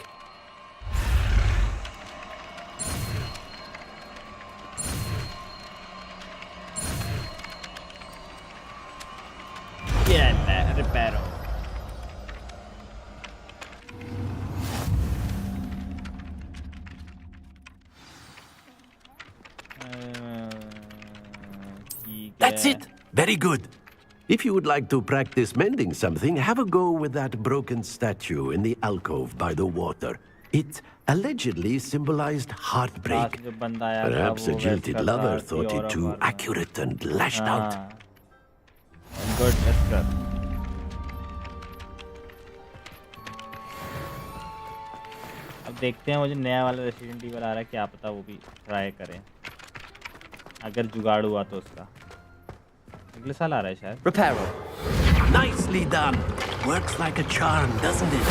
Yeah, reparo. That's it! Very good. If you would like to practice mending something, have a go with that broken statue in the alcove by the water. It allegedly symbolized heartbreak. Perhaps a jilted lover thought it too accurate and lashed out. Good, Esther. अब देखते हैं वो जो नया वाला resident evil आ रहा है, क्या पता वो भी ट्राई करें अगर जुगाड़ हुआ तो उसका अगले साल आ रहा है शायद. Reparo. Nicely done. Works like a charm, doesn't it?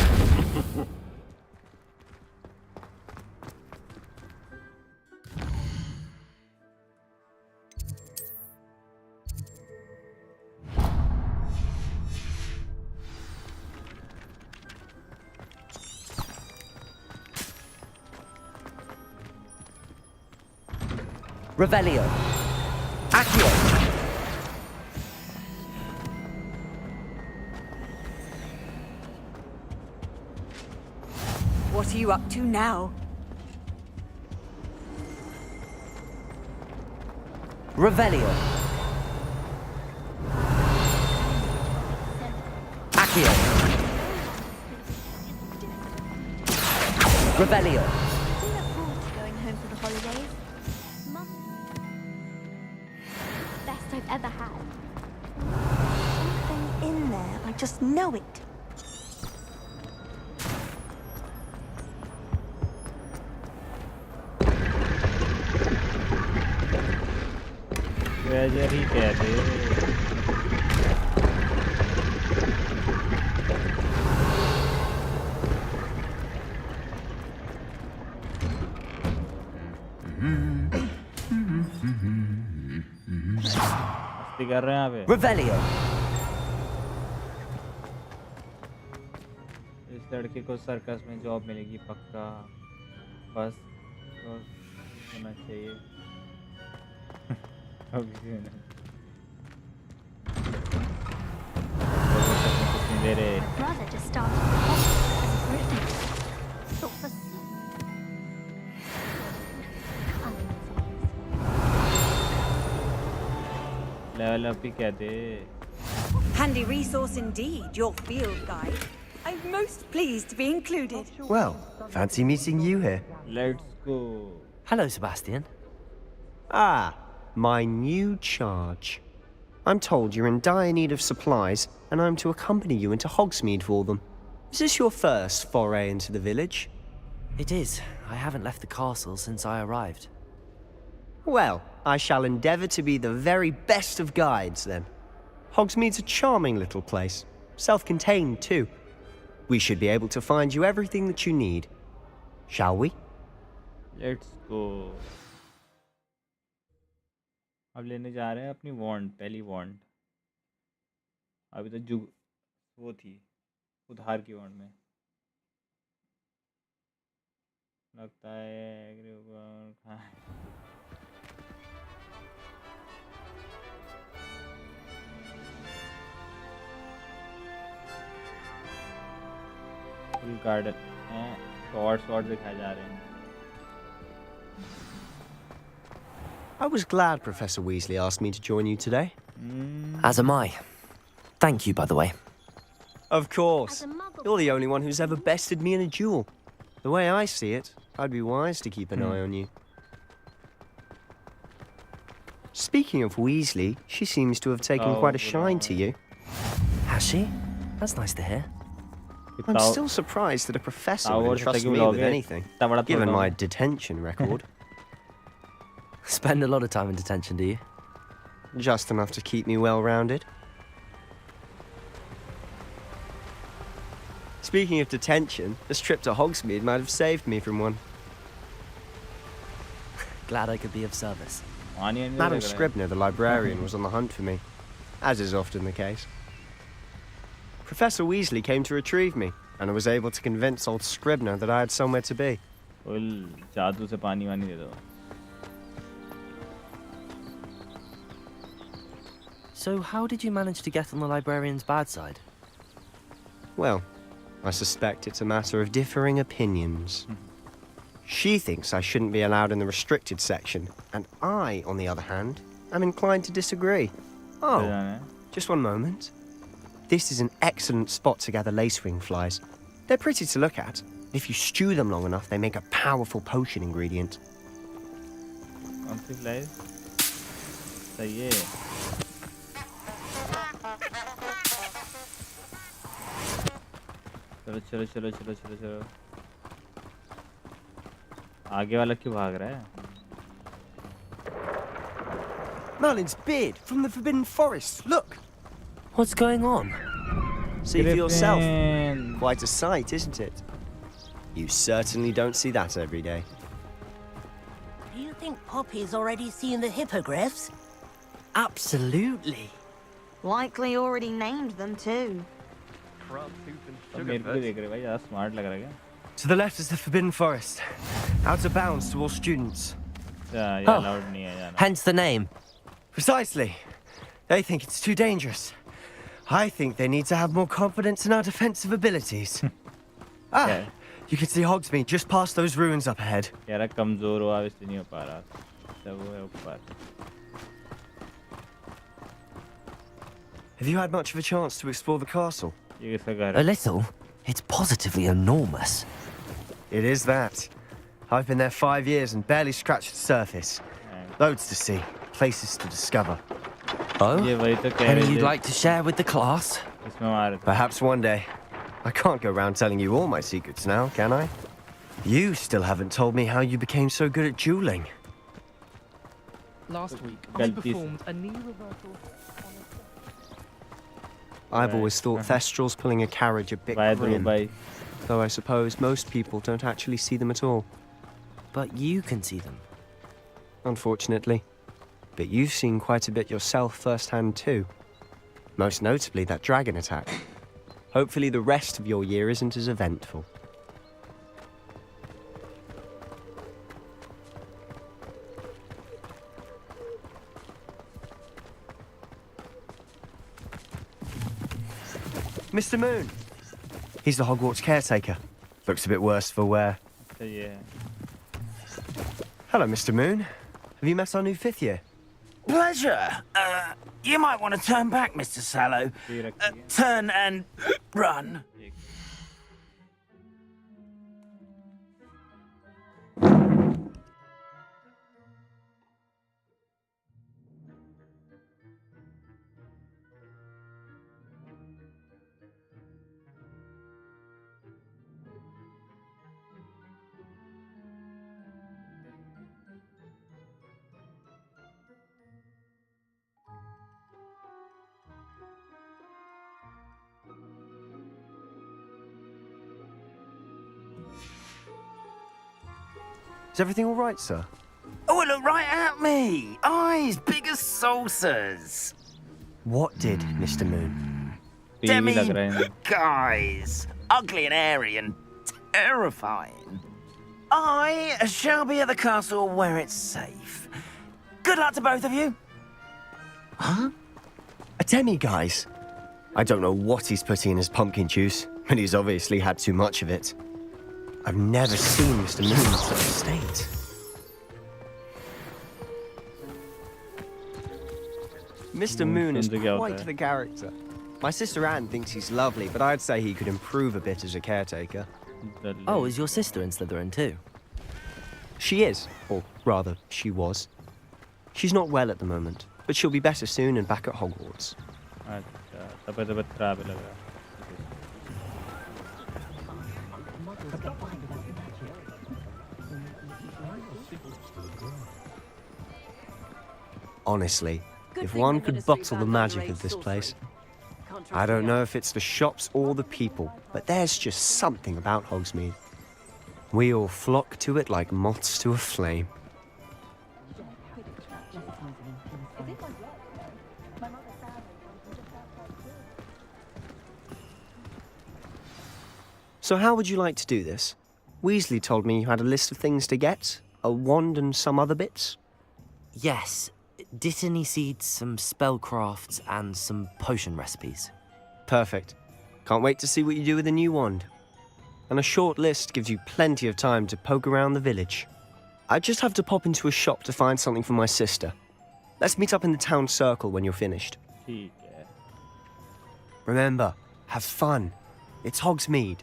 Revelio. Accio. What are you up to now? Revelio. Accio. Revelio. Going home for the holidays. Best I've ever had. Something in there. I just know it. Treasure ही कहते मस्ती कर रहे हैं यहाँ पे. Revelio. इस लड़के को सर्कस में जॉब मिलेगी पक्का, बस तो होना चाहिए. Brother just started as a Gryffindor. Thought for level up ही कहते. Handy resource indeed, your field guide. I'm most pleased to be included. Well, fancy meeting you here. Let's go. Hello, Sebastian. Ah, my new charge. I'm told you're in dire need of supplies, and I'm to accompany you into Hogsmeade for them. Is this your first foray into the village? It is. I haven't left the castle since I arrived. Well, I shall endeavour to be the very best of guides, then. Hogsmeade's a charming little place. Self-contained, too. We should be able to find you everything that you need. Shall we? Let's go. अब लेने जा रहे हैं अपनी वॉन्ड, पहली वॉन्ड. अभी तो जुग वो थी उधार की वॉन्ड में लगता है. फुल गार्डन है, शॉर्ट दिखाए जा रहे हैं. I was glad Professor Weasley asked me to join you today. As am I. Thank you, by the way. Of course. You're the only one who's ever bested me in a duel. The way I see it, I'd be wise to keep an eye on you. Speaking of Weasley, she seems to have taken quite a shine to you. Has she? That's nice to hear. I'm still surprised that a professor would entrust me with anything, given my detention record. Spend a lot of time in detention, do you? Just enough to keep me well-rounded. Speaking of detention, this trip to Hogsmeade might have saved me from one. Glad I could be of service. Madam Scribner, the librarian, was on the hunt for me, as is often the case. Professor Weasley came to retrieve me, and I was able to convince old Scribner that I had somewhere to be. So how did you manage to get on the librarian's bad side? Well, I suspect it's a matter of differing opinions. She thinks I shouldn't be allowed in the restricted section, and I, on the other hand, am inclined to disagree. Oh, just one moment. This is an excellent spot to gather lacewing flies. They're pretty to look at. If you stew them long enough, they make a powerful potion ingredient. चलो चलो चलो चलो चलो आगे वाला क्यों भाग रहा है? Merlin's beard from the Forbidden Forest. Look. What's going on? See for yourself. Quite a sight, isn't it? You certainly don't see that every day. Do you think Poppy's already seen the hippogriffs? Absolutely. Likely already named them too. To the left is the Forbidden Forest. Out of bounds to all students. Hence the name. Precisely. They think it's too dangerous. I think they need to have more confidence in our defensive abilities. You can see Hogsmeade just past those ruins up ahead. Have you had much of a chance to explore the castle? A little. It's positively enormous. It is that. I've been there 5 years and barely scratched the surface. Loads to see, places to discover. Oh? Any you'd like to share with the class? Perhaps one day. I can't go around telling you all my secrets now, can I? You still haven't told me how you became so good at dueling. Last week, I performed a knee reversal. I've always thought Thestrals pulling a carriage a bit grim, though I suppose most people don't actually see them at all. But you can see them. Unfortunately. But you've seen quite a bit yourself firsthand too. Most notably that dragon attack. Hopefully the rest of your year isn't as eventful. Mr. Moon! He's the Hogwarts caretaker. Looks a bit worse for wear. Yeah. Hello, Mr. Moon. Have you met our new 5th year? Pleasure. You might want to turn back, Mr. Sallow. Turn and run. Is everything all right, sir? Oh, look right at me. Eyes big as saucers. What did, Mr. Moon? Demi guys. Ugly and airy and terrifying. I shall be at the castle where it's safe. Good luck to both of you. Huh? A demi-guise? I don't know what he's putting in his pumpkin juice, but he's obviously had too much of it. I've never seen Mr. Moon in such a state. Mr. Moon is quite the character. My sister Anne thinks he's lovely, but I'd say he could improve a bit as a caretaker. Oh, is your sister in Slytherin too? She is, or rather, she was. She's not well at the moment, but she'll be better soon and back at Hogwarts. Honestly, if one could bottle the magic of this place. I don't know if it's the shops or the people, but there's just something about Hogsmeade. We all flock to it like moths to a flame. So how would you like to do this? Weasley told me you had a list of things to get, a wand and some other bits. Yes, Dittany seeds, some spellcrafts, and some potion recipes. Perfect. Can't wait to see what you do with the new wand. And a short list gives you plenty of time to poke around the village. I just have to pop into a shop to find something for my sister. Let's meet up in the town circle when you're finished. Remember, have fun. It's Hogsmeade.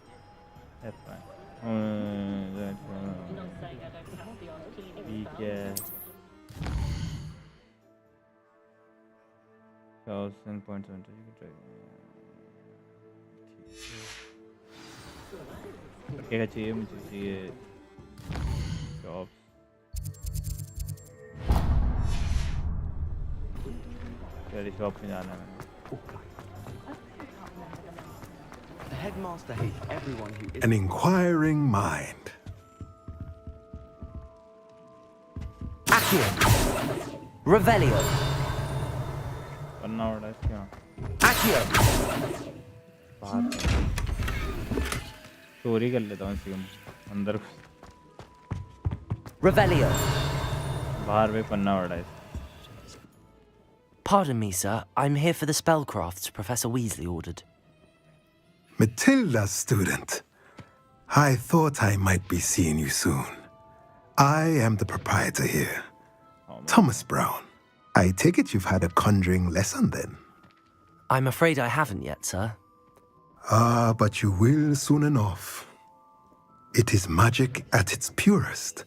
क्या चाहिए मुझे चाहिए jobs तेरी shop में जाना है The headmaster hates everyone who is An inquiring mind. Accio! Revelio! करना पड़ा है क्या Accio! चोरी कर लेता हूँ इसी अंदर Revelio! बाहर भी पन्ना पड़ा है Pardon me, sir. I'm here for the spellcrafts Professor Weasley ordered. Matilda, student. I thought I might be seeing you soon. I am the proprietor here, Thomas Brown. I take it you've had a conjuring lesson then? I'm afraid I haven't yet, sir. Ah, but you will soon enough. It is magic at its purest,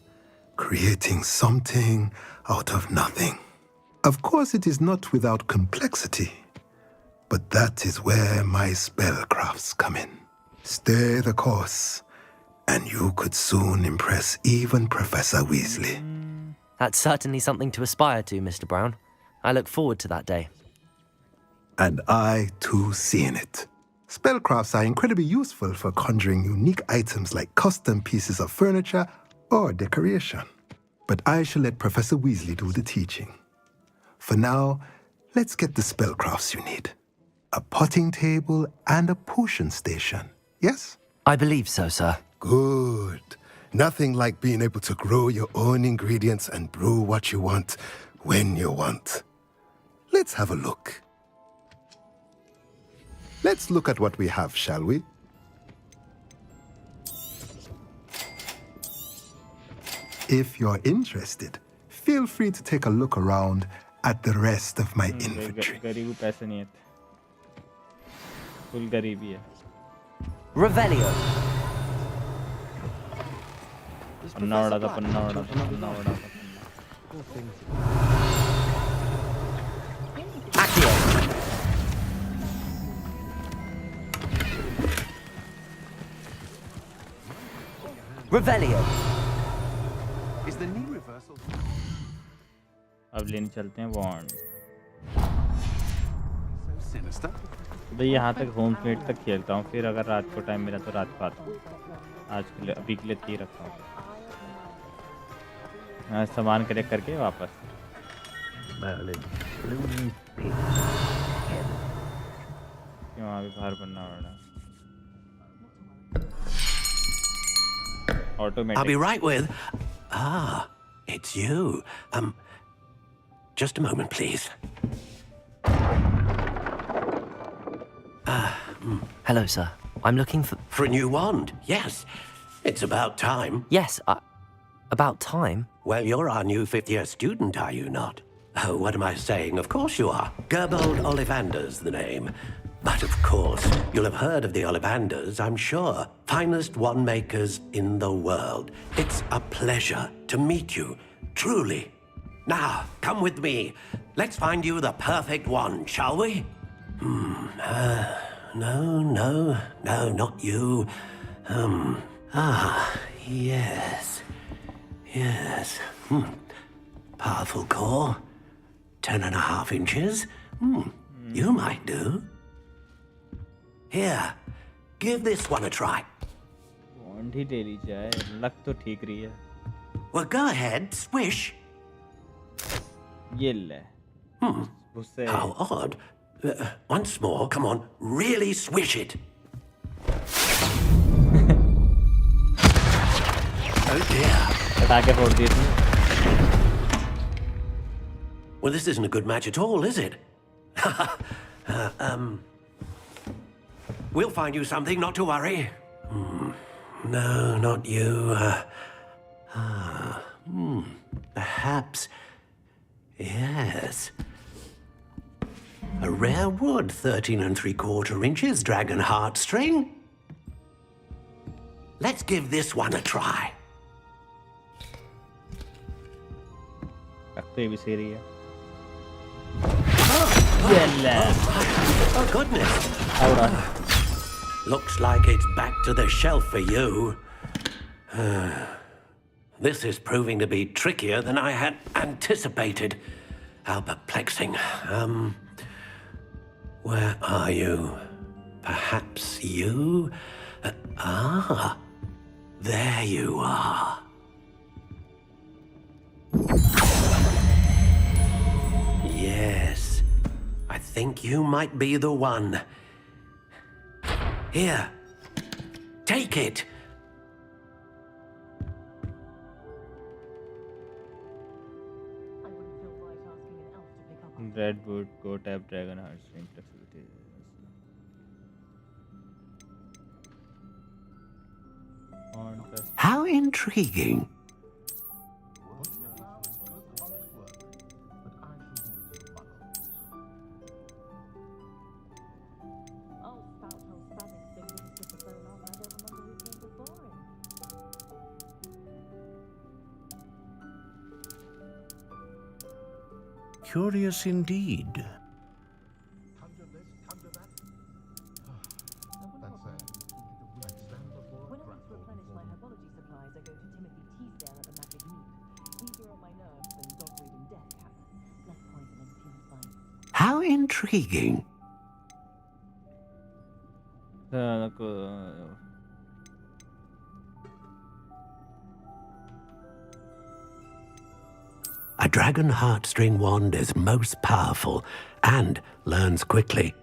creating something out of nothing. Of course, it is not without complexity, but that is where my spellcrafts come in. Stay the course, and you could soon impress even Professor Weasley. That's certainly something to aspire to, Mr. Brown. I look forward to that day. And I, too, seeing it. Spellcrafts are incredibly useful for conjuring unique items like custom pieces of furniture or decoration. But I shall let Professor Weasley do the teaching. For now, let's get the spellcrafts you need. A potting table and a potion station, yes? I believe so, sir. Good. Nothing like being able to grow your own ingredients and brew what you want when you want. Let's have a look. Let's look at what we have, shall we? If you're interested, feel free to take a look around at the rest of my inventory. Revelio. Accio. Revelio. Is the knee reversal? अब लेने चलते हैं वॉन्ड So sinister. तो यहाँ तक home state तक खेलता हूँ फिर अगर रात को टाइम मिला तो रात को आता हूँ आज के लिए अभी के लिए 3 रखता हूँ सामान कलेक्ट करके वापस क्यों अभी बाहर बनना पड़ रहा automatic I'll be right with. Ah, it's you. Just a moment, please. Hello, sir. I'm looking for... For a new wand, yes. It's about time. Yes, about time? Well, you're our new 5th-year student, are you not? Oh, what am I saying? Of course you are. Gerbold Ollivander's the name. But of course, you'll have heard of the Ollivanders, I'm sure. Finest wand makers in the world. It's a pleasure to meet you, truly. Now, come with me. Let's find you the perfect wand, shall we? No, not you. Yes. Powerful core. 10.5 inches. You might do. Here, give this one a try. Wand ही ले ली जाए, लग तो ठीक रही है. Well, go ahead, swish. ये ले. How odd. Once more, come on, really swish it. Oh dear. पटाखे फोड़ दिए तूने. Well, this isn't a good match at all, is it? We'll find you something, not to worry. No, not you. Perhaps. Yes. A rare wood, 13 3/4 inches, dragon heartstring. Let's give this one a try. रखते भी सही रही है. Oh goodness. Looks like it's back to the shelf for you. This is proving to be trickier than I had anticipated. How perplexing. Where are you? Perhaps you? There you are. Yes, I think you might be the one. Here, take it. Redwood, Go Tap, Dragon Heartstring, flexibility. How intriguing. Curious indeed. How intriguing. A dragon heartstring wand is most powerful and learns quickly.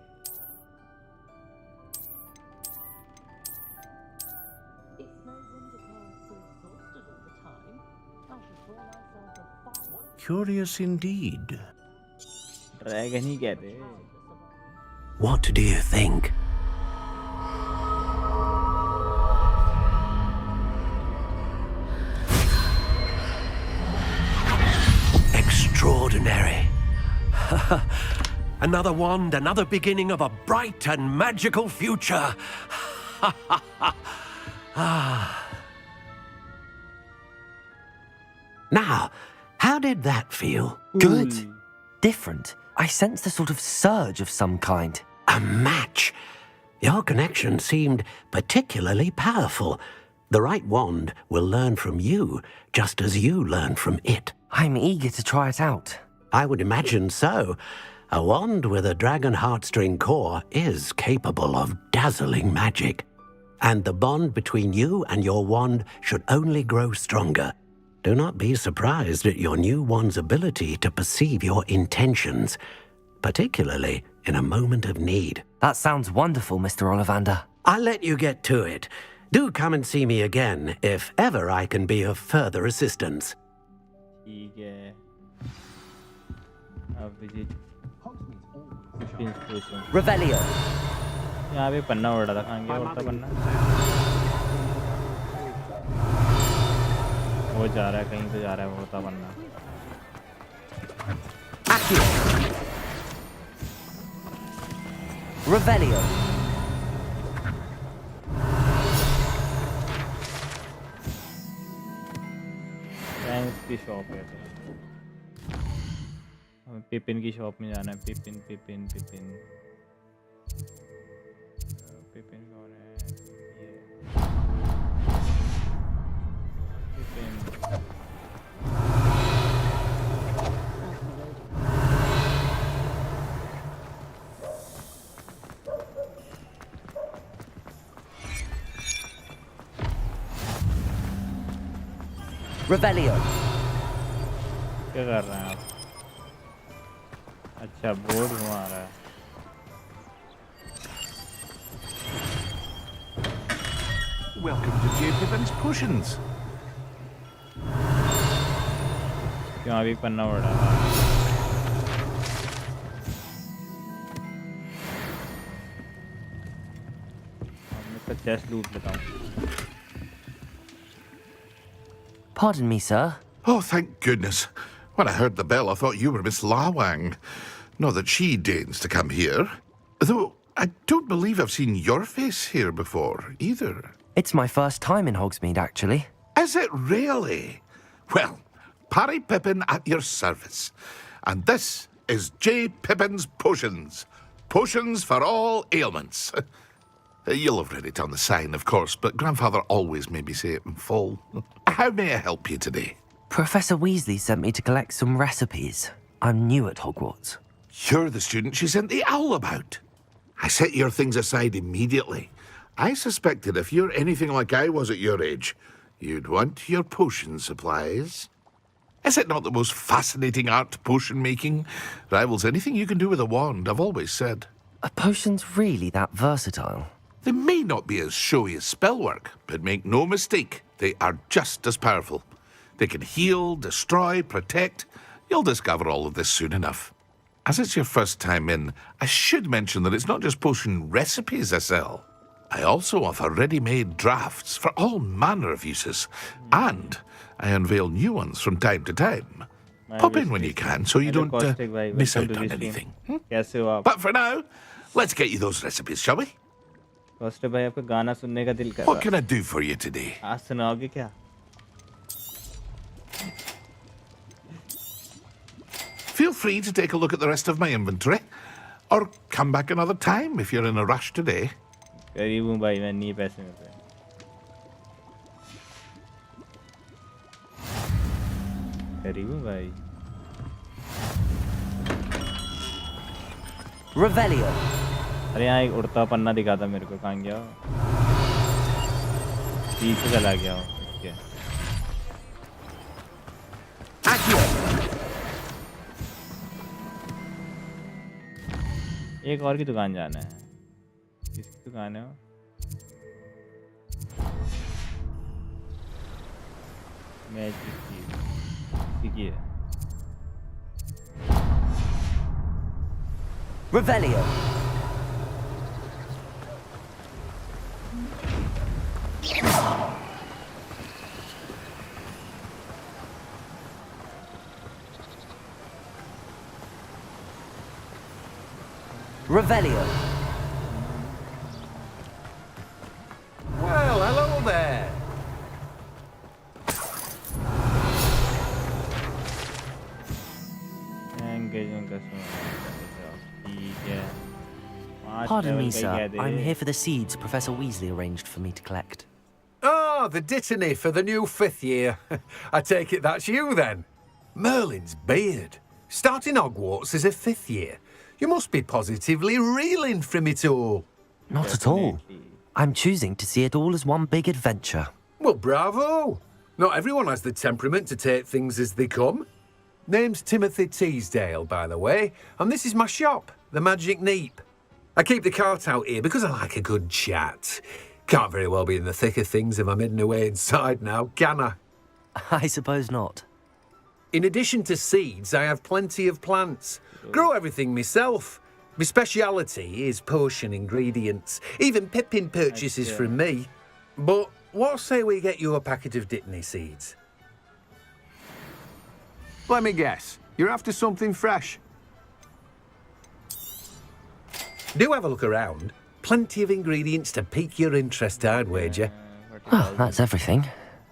Curious indeed. Dragon ही कहते हैं. What do you think? Extraordinary. Another wand, another beginning of a bright and magical future. Now, how did that feel? Good. Different. I sensed a sort of surge of some kind. A match. Your connection seemed particularly powerful. The right wand will learn from you, just as you learn from it. I'm eager to try it out. I would imagine so. A wand with a dragon heartstring core is capable of dazzling magic. And the bond between you and your wand should only grow stronger. Do not be surprised at your new wand's ability to perceive your intentions, particularly in a moment of need. That sounds wonderful, Mr. Ollivander. I'll let you get to it. Do come and see me again if ever I can be of further assistance. ठीक है. अब visit. Revelio. यहाँ पे पन्ना उड़ रहा था. कहाँ गया उड़ता पन्ना? वो जा रहा है कहीं तो जा रहा है उड़ता पन्ना. Revelio. फ्रेंड्स की शॉप है. हमें पिपिन की शॉप में जाना है. पिपिन पिपिन पिपिन पिपिन कौन है? ये पिपिन. Revelio. क्या कर रहे हैं आप? अच्छा बोर्ड घुमा रहा है. Welcome to J. Pippin's Potions. क्यों अभी पन्ना पड़ रहा है? मैं इसका चेस्ट लूट लेता हूँ. Pardon me, sir. Oh, thank goodness. When I heard the bell, I thought you were Miss Lawang. Not that she deigns to come here. Though, I don't believe I've seen your face here before, either. It's my first time in Hogsmeade, actually. Is it really? Well, Parry Pippin at your service. And this is J. Pippin's Potions. Potions for all ailments. You'll have read it on the sign, of course, but Grandfather always made me say it in full. How may I help you today? Professor Weasley sent me to collect some recipes. I'm new at Hogwarts. You're the student she sent the owl about. I set your things aside immediately. I suspected if you're anything like I was at your age, you'd want your potion supplies. Is it not the most fascinating art, potion making? Rivals anything you can do with a wand, I've always said. Are potions really that versatile? They may not be as showy as spellwork, but make no mistake, they are just as powerful. They can heal, destroy, protect. You'll discover all of this soon enough. As it's your first time in, I should mention that it's not just potion recipes I sell. I also offer ready-made drafts for all manner of uses, and I unveil new ones from time to time. Pop in when you can so you don't miss out on anything. But for now, let's get you those recipes, shall we? What can I do for you today? आज सुनाओगे क्या? Feel free to take a look at the rest of my inventory, or come back another time if you're in a rush today. गरीब हूँ भाई मैं नहीं पैसे में पे. गरीब हूँ भाई. Revelio. अरे यहाँ एक उड़ता पन्ना दिखा था मेरे को कहाँ गया? पीछे चला गया हूँ. एक और की दुकान जाना है. किसकी दुकान है वो? मैजिक की है. Revelio. Revelio. Well, hello there. Pardon me, sir. I'm here for the seeds Professor Weasley arranged for me to collect. Ah, the dittany for the new 5th year. I take it that's you, then. Merlin's beard. Starting Hogwarts as a 5th year. You must be positively reeling from it all. Not at all. I'm choosing to see it all as one big adventure. Well, bravo. Not everyone has the temperament to take things as they come. Name's Timothy Teasdale, by the way, and this is my shop, the Magic Neep. I keep the cart out here because I like a good chat. Can't very well be in the thick of things if I'm hidden away inside now, can I? I suppose not. In addition to seeds, I have plenty of plants. Grow everything myself. My speciality is potion ingredients. Even Pippin purchases from me. But what say we get you a packet of Dittany seeds? Let me guess. You're after something fresh. Do have a look around. Plenty of ingredients to pique your interest, I'd wager. Well, that's everything.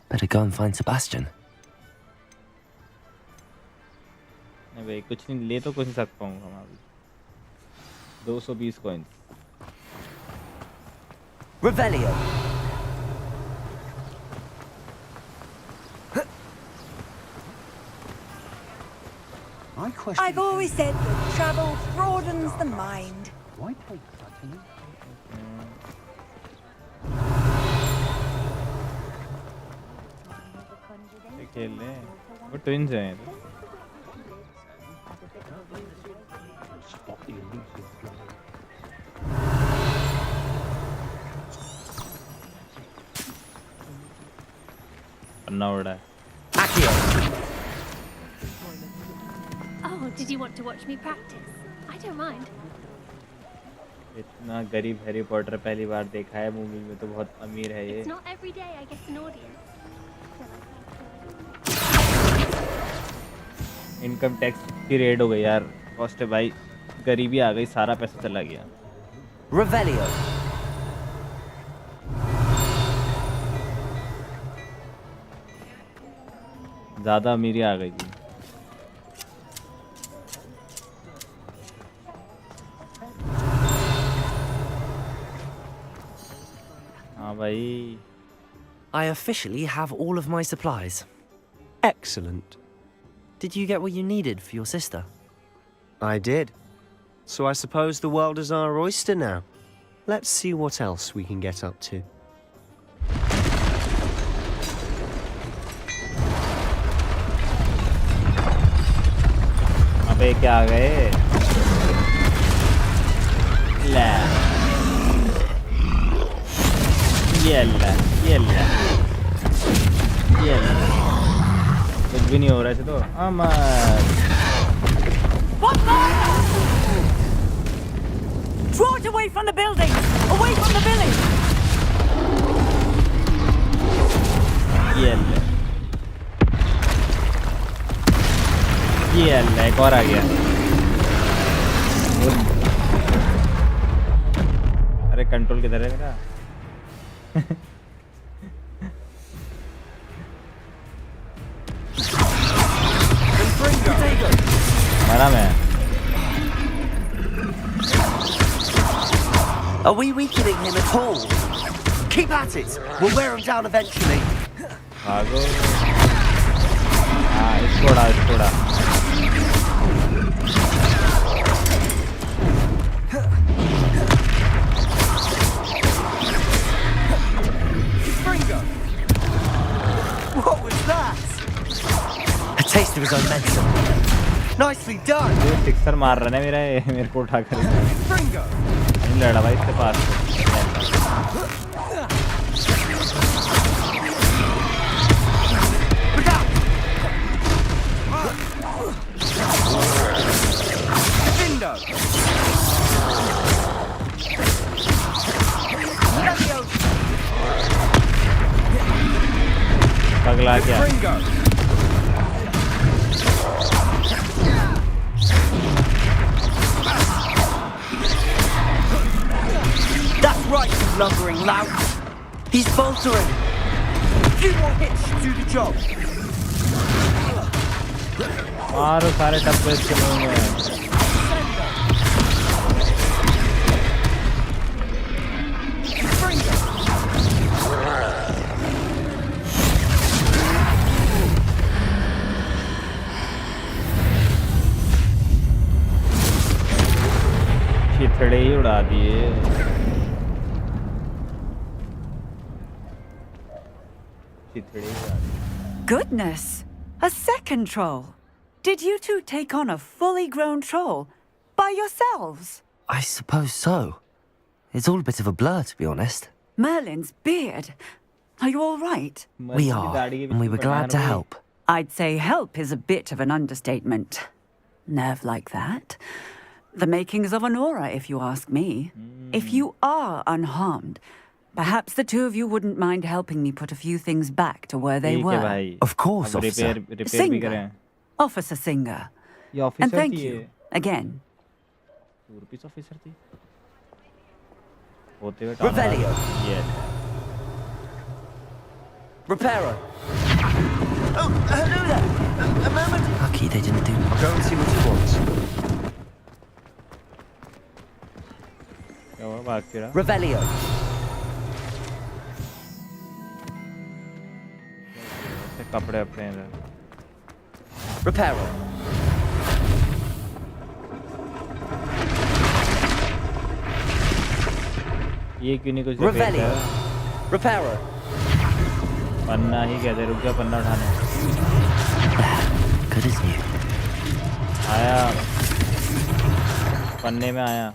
Better go and find Sebastian. भाई कुछ नहीं ले तो कुछ नहीं सकता हूँ हम अभी. 220 coins. Revelio. I've always said that travel broadens the mind. Why take such an खेल रहे हैं वो ट्विंस हैं पन्ना उड़ा है Oh, did you want to watch me practice? I don't mind. इतना गरीब हैरी पॉटर पहली बार देखा है मूवी में तो बहुत अमीर है ये It's not every day I get an audience. Income tax की रेड हो गई यार कॉस्ट है भाई गरीबी आ गई सारा पैसा चला गया Revelio. ज़्यादा अमीरी आ गई थी हाँ भाई I officially have all of my supplies. Excellent. Did you get what you needed for your sister? I did. So I suppose the world is our oyster now. Let's see what else we can get up to. अबे क्या आ गए ले ये ले कुछ भी नहीं हो रहा है तो अमर Draw it away from the building! Away from the village! ये ले एक और आ गया अरे कंट्रोल किधर है मेरा मरा मैं Are we weakening him at all? Keep at it. We'll wear him down eventually. भागो हाँ इसकोड़ा What was that? A taste of his own medicine. Nicely done. ये सिक्सर मार रहा है मेरे को उठा कर नहीं लड़ा भाई इसके पास पगला क्या That's right, you lumbering lout. He's faltering. Few more hits should do the job. मारो सारे टप्पे इसके मुंह में चिथड़े ही उड़ा दिए Goodness! A second troll! Did you two take on a fully grown troll by yourselves? I suppose so. It's all a bit of a blur, to be honest. Merlin's beard. Are you all right? We are, and we were glad to help. I'd say help is a bit of an understatement. Nerve like that. The makings of an aura, if you ask me. If you are unharmed, perhaps the two of you wouldn't mind helping me put a few things back to where they were. Of course, officer. Singer. Officer Singer. And thank you, again. Revelio. Reparo. Oh, hello there. A moment. Lucky they didn't do much. I'll go and see what he wants. Revelio. कपड़े अपने Reparo. ये क्यों नहीं कुछ Revelio. Reparo. पन्ना ही कहते, रुक जा पन्ना उठाने। Good as new. आया, पन्ने में आया।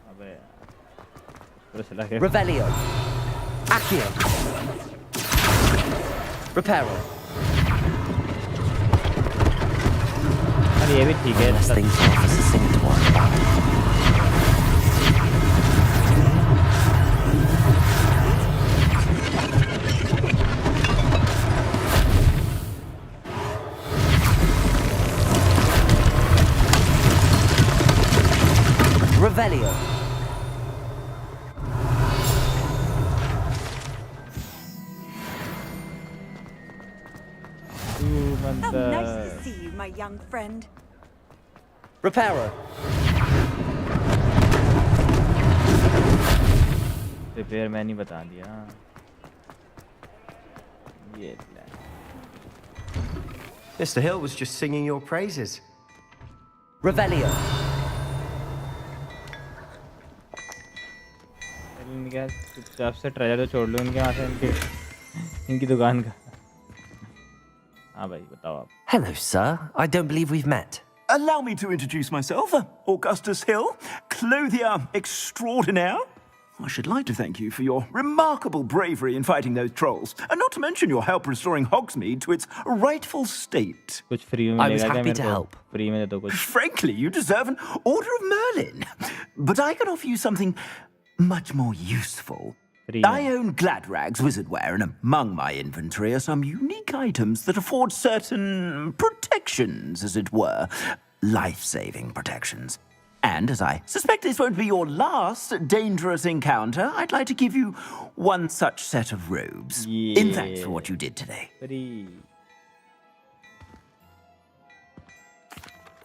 अबे यार, चला गया। Revelio. Accio. Reparo. अरे ये भी ठीक है। Less things for Officer Singh to worry about. Revelio. How nice to see you, my young friend. Reparo. Repair मैंने बता दिया। ये Mr. Hill was just singing your praises. Revelio. इनके चुपचाप से ट्रेजर तो छोड़ लो इनके वहाँ से, इनकी दुकान का। हाँ भाई बताओ आप। Hello, sir. I don't believe we've met. Allow me to introduce myself, Augustus Hill, clothier extraordinaire. I should like to thank you for your remarkable bravery in fighting those trolls, and not to mention your help restoring Hogsmeade to its rightful state. कुछ free में I was मिलेगा क्या happy मेरे to को? help. Free में दे दो कुछ। Frankly, you deserve an Order of Merlin. But I can offer you something much more useful. I own Gladrag's wizardware, and among my inventory are some unique items that afford certain protections, as it were. Life-saving protections. And as I suspect this won't be your last dangerous encounter, I'd like to give you one such set of robes. In thanks for what you did today.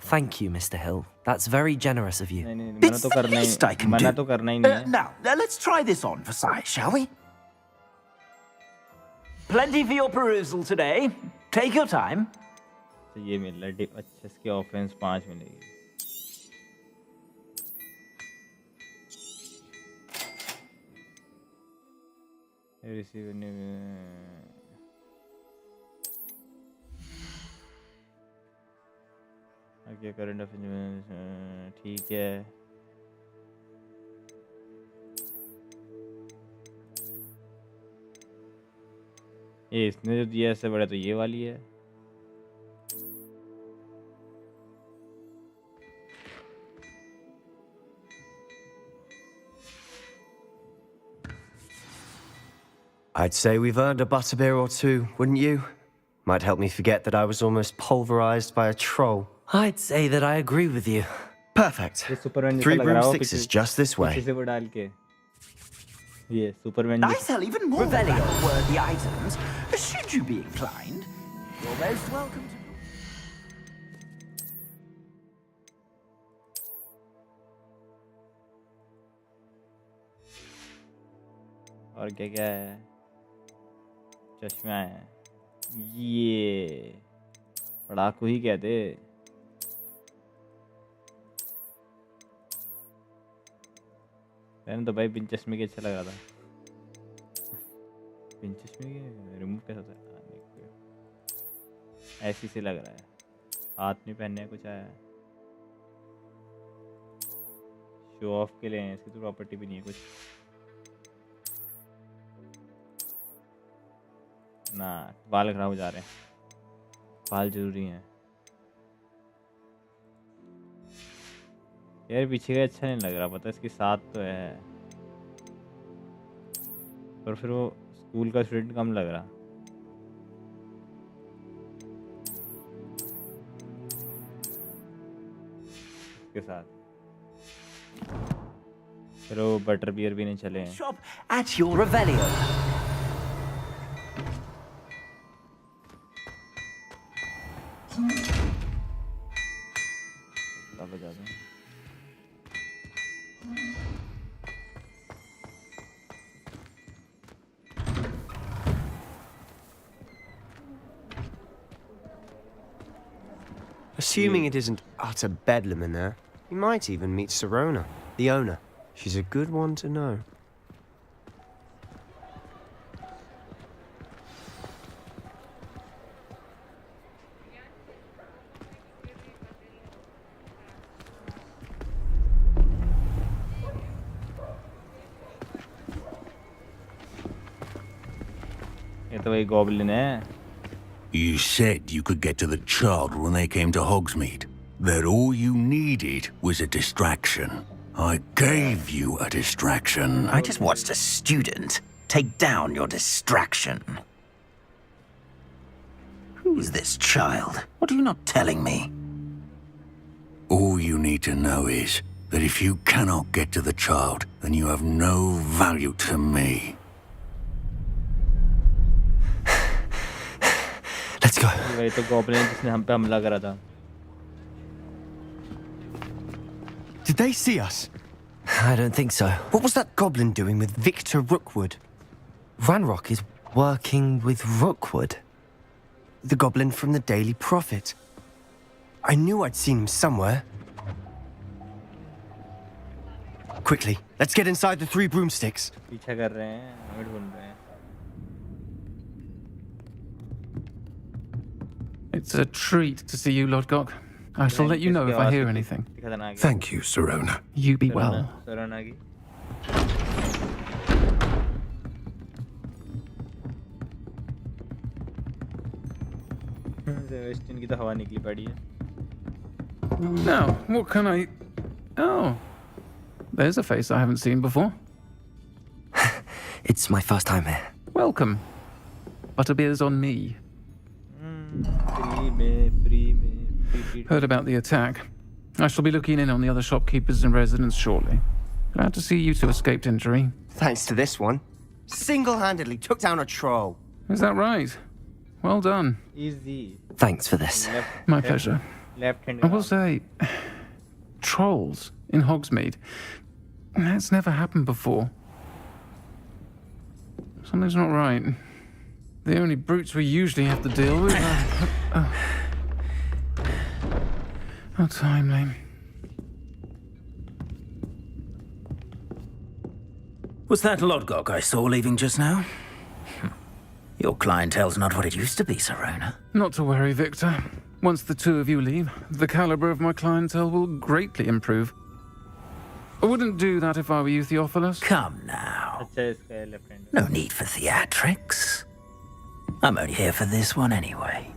Thank you, Mr. Hill. That's very generous of you. It's the least I can do. Now, let's try this on for size, shall we? Plenty for your perusal today. Take your time. तो ये मिल रहा है, अच्छा इसकी offence 5 मिलेगी। Receive आगे current affairs ठीक है। ये इसने जो दिया इससे बड़ा तो ये वाली है। I'd say we've earned a butterbeer or two, wouldn't you? Might help me forget that I was almost pulverized by a troll. I'd say that I agree with you. Perfect. 3 broomsticks is just this way. I sell even more value-worthy items. Should you be inclined, you're most welcome to... और क्या क्या है? चश्मा है, ये पढ़ाकू ही कहते। मैंने तो भाई बिन चश्मे के अच्छा लगा था। बिन चश्मे के रिमूव कैसा था? ऐसी से लग रहा है, हाथ में पहनने कुछ आया। शो ऑफ के लिए है, इसकी तो प्रॉपर्टी भी नहीं है कुछ ना। बाल खराब हो जा रहे हैं, बाल जरूरी हैं यार। पीछे का अच्छा नहीं लग रहा, पता इसके साथ तो है पर फिर वो स्कूल का स्टूडेंट कम लग रहा। इसके साथ फिर वो बटर बियर भी नहीं चले हैं। Shop at your Revelio. Assuming it isn't utter bedlam in there, you might even meet Serona, the owner. She's a good one to know. तो वही goblin है. You said you could get to the child when they came to Hogsmeade. That all you needed was a distraction. I gave you a distraction. I just watched a student take down your distraction. Who's this child? What are you not telling me? All you need to know is that if you cannot get to the child, then you have no value to me. Let's go. वही तो goblin है जिसने हम पे हमला करा था. Did they see us? I don't think so. What was that goblin doing with Victor Rookwood? Ranrock is working with Rookwood. The goblin from the Daily Prophet. I knew I'd seen him somewhere. Quickly, let's get inside the 3 broomsticks. पीछा कर रहे हैं, हमें ढूंढ रहे हैं. It's a treat to see you, Lord Gok. I shall let you know if I hear anything. Thank you, Sirona. You be well. Sirona की. Westin की तो हवा निकली पड़ी है. Now, what can I... Oh, there's a face I haven't seen before. It's my first time here. Welcome. Butterbeer's on me. Heard about the attack. I shall be looking in on the other shopkeepers and residents shortly. Glad to see you two escaped injury. Thanks to this one. Single-handedly took down a troll. Is that right? Well done. Easy. Thanks for this. My pleasure. Left hand. I will say, trolls in Hogsmeade. That's never happened before. Something's not right. The only brutes we usually have to deal with are... How timely. Was that Lodgok I saw leaving just now? Your clientele's not what it used to be, Sirona. Not to worry, Victor. Once the two of you leave, the caliber of my clientele will greatly improve. I wouldn't do that if I were you, Theophilus. Come now. No need for theatrics. I'm only here for this one anyway.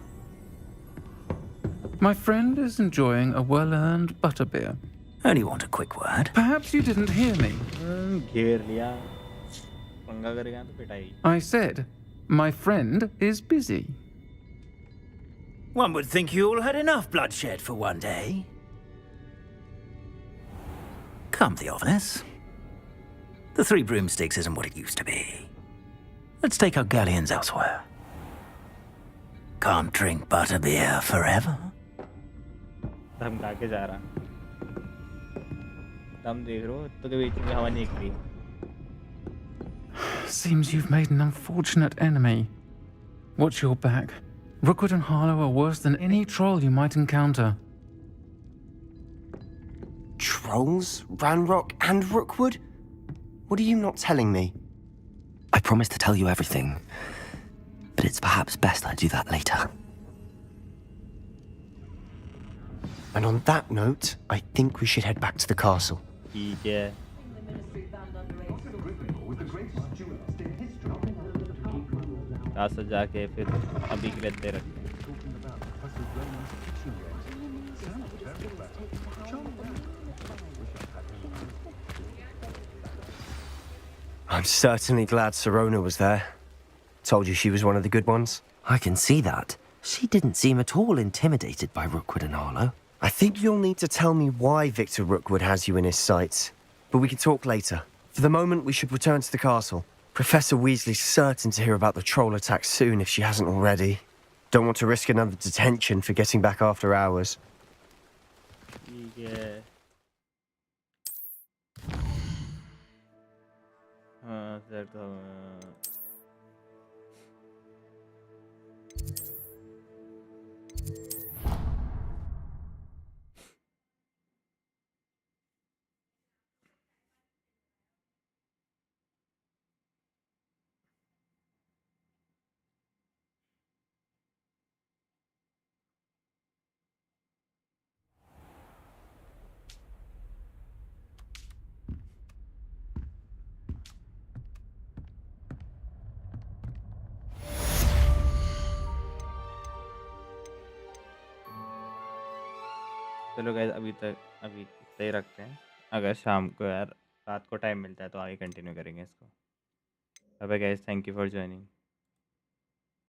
My friend is enjoying a well-earned butterbeer. Only want a quick word. Perhaps you didn't hear me. घेर लिया. पंगा करेगा तो पिटाई. I said, my friend is busy. One would think you all had enough bloodshed for one day. Come, Theophilus. The 3 broomsticks isn't what it used to be. Let's take our galleons elsewhere. Can't drink butterbeer forever. धमका के जा रहा. दम देख रहे हो तो के बीच में हवा निकली. Seems you've made an unfortunate enemy. Watch your back. Rookwood and Harlow are worse than any troll you might encounter. Trolls? Ranrock and Rookwood? What are you not telling me? I promised to tell you everything, but it's perhaps best I do that later. And on that note, I think we should head back to the castle. Yeah. castle जाके फिर अभी के लिए दे रखते हैं. I'm certainly glad Sirona was there. Told you she was one of the good ones. I can see that. She didn't seem at all intimidated by Rookwood and Harlow. I think you'll need to tell me why Victor Rookwood has you in his sights. But we can talk later. For the moment, we should return to the castle. Professor Weasley's certain to hear about the troll attack soon if she hasn't already. Don't want to risk another detention for getting back after hours. Yeah. चलो guys अभी इतना ही रखते हैं। अगर शाम को यार रात को टाइम मिलता है तो आगे कंटिन्यू करेंगे इसको। Bye bye guys, thank you for joining.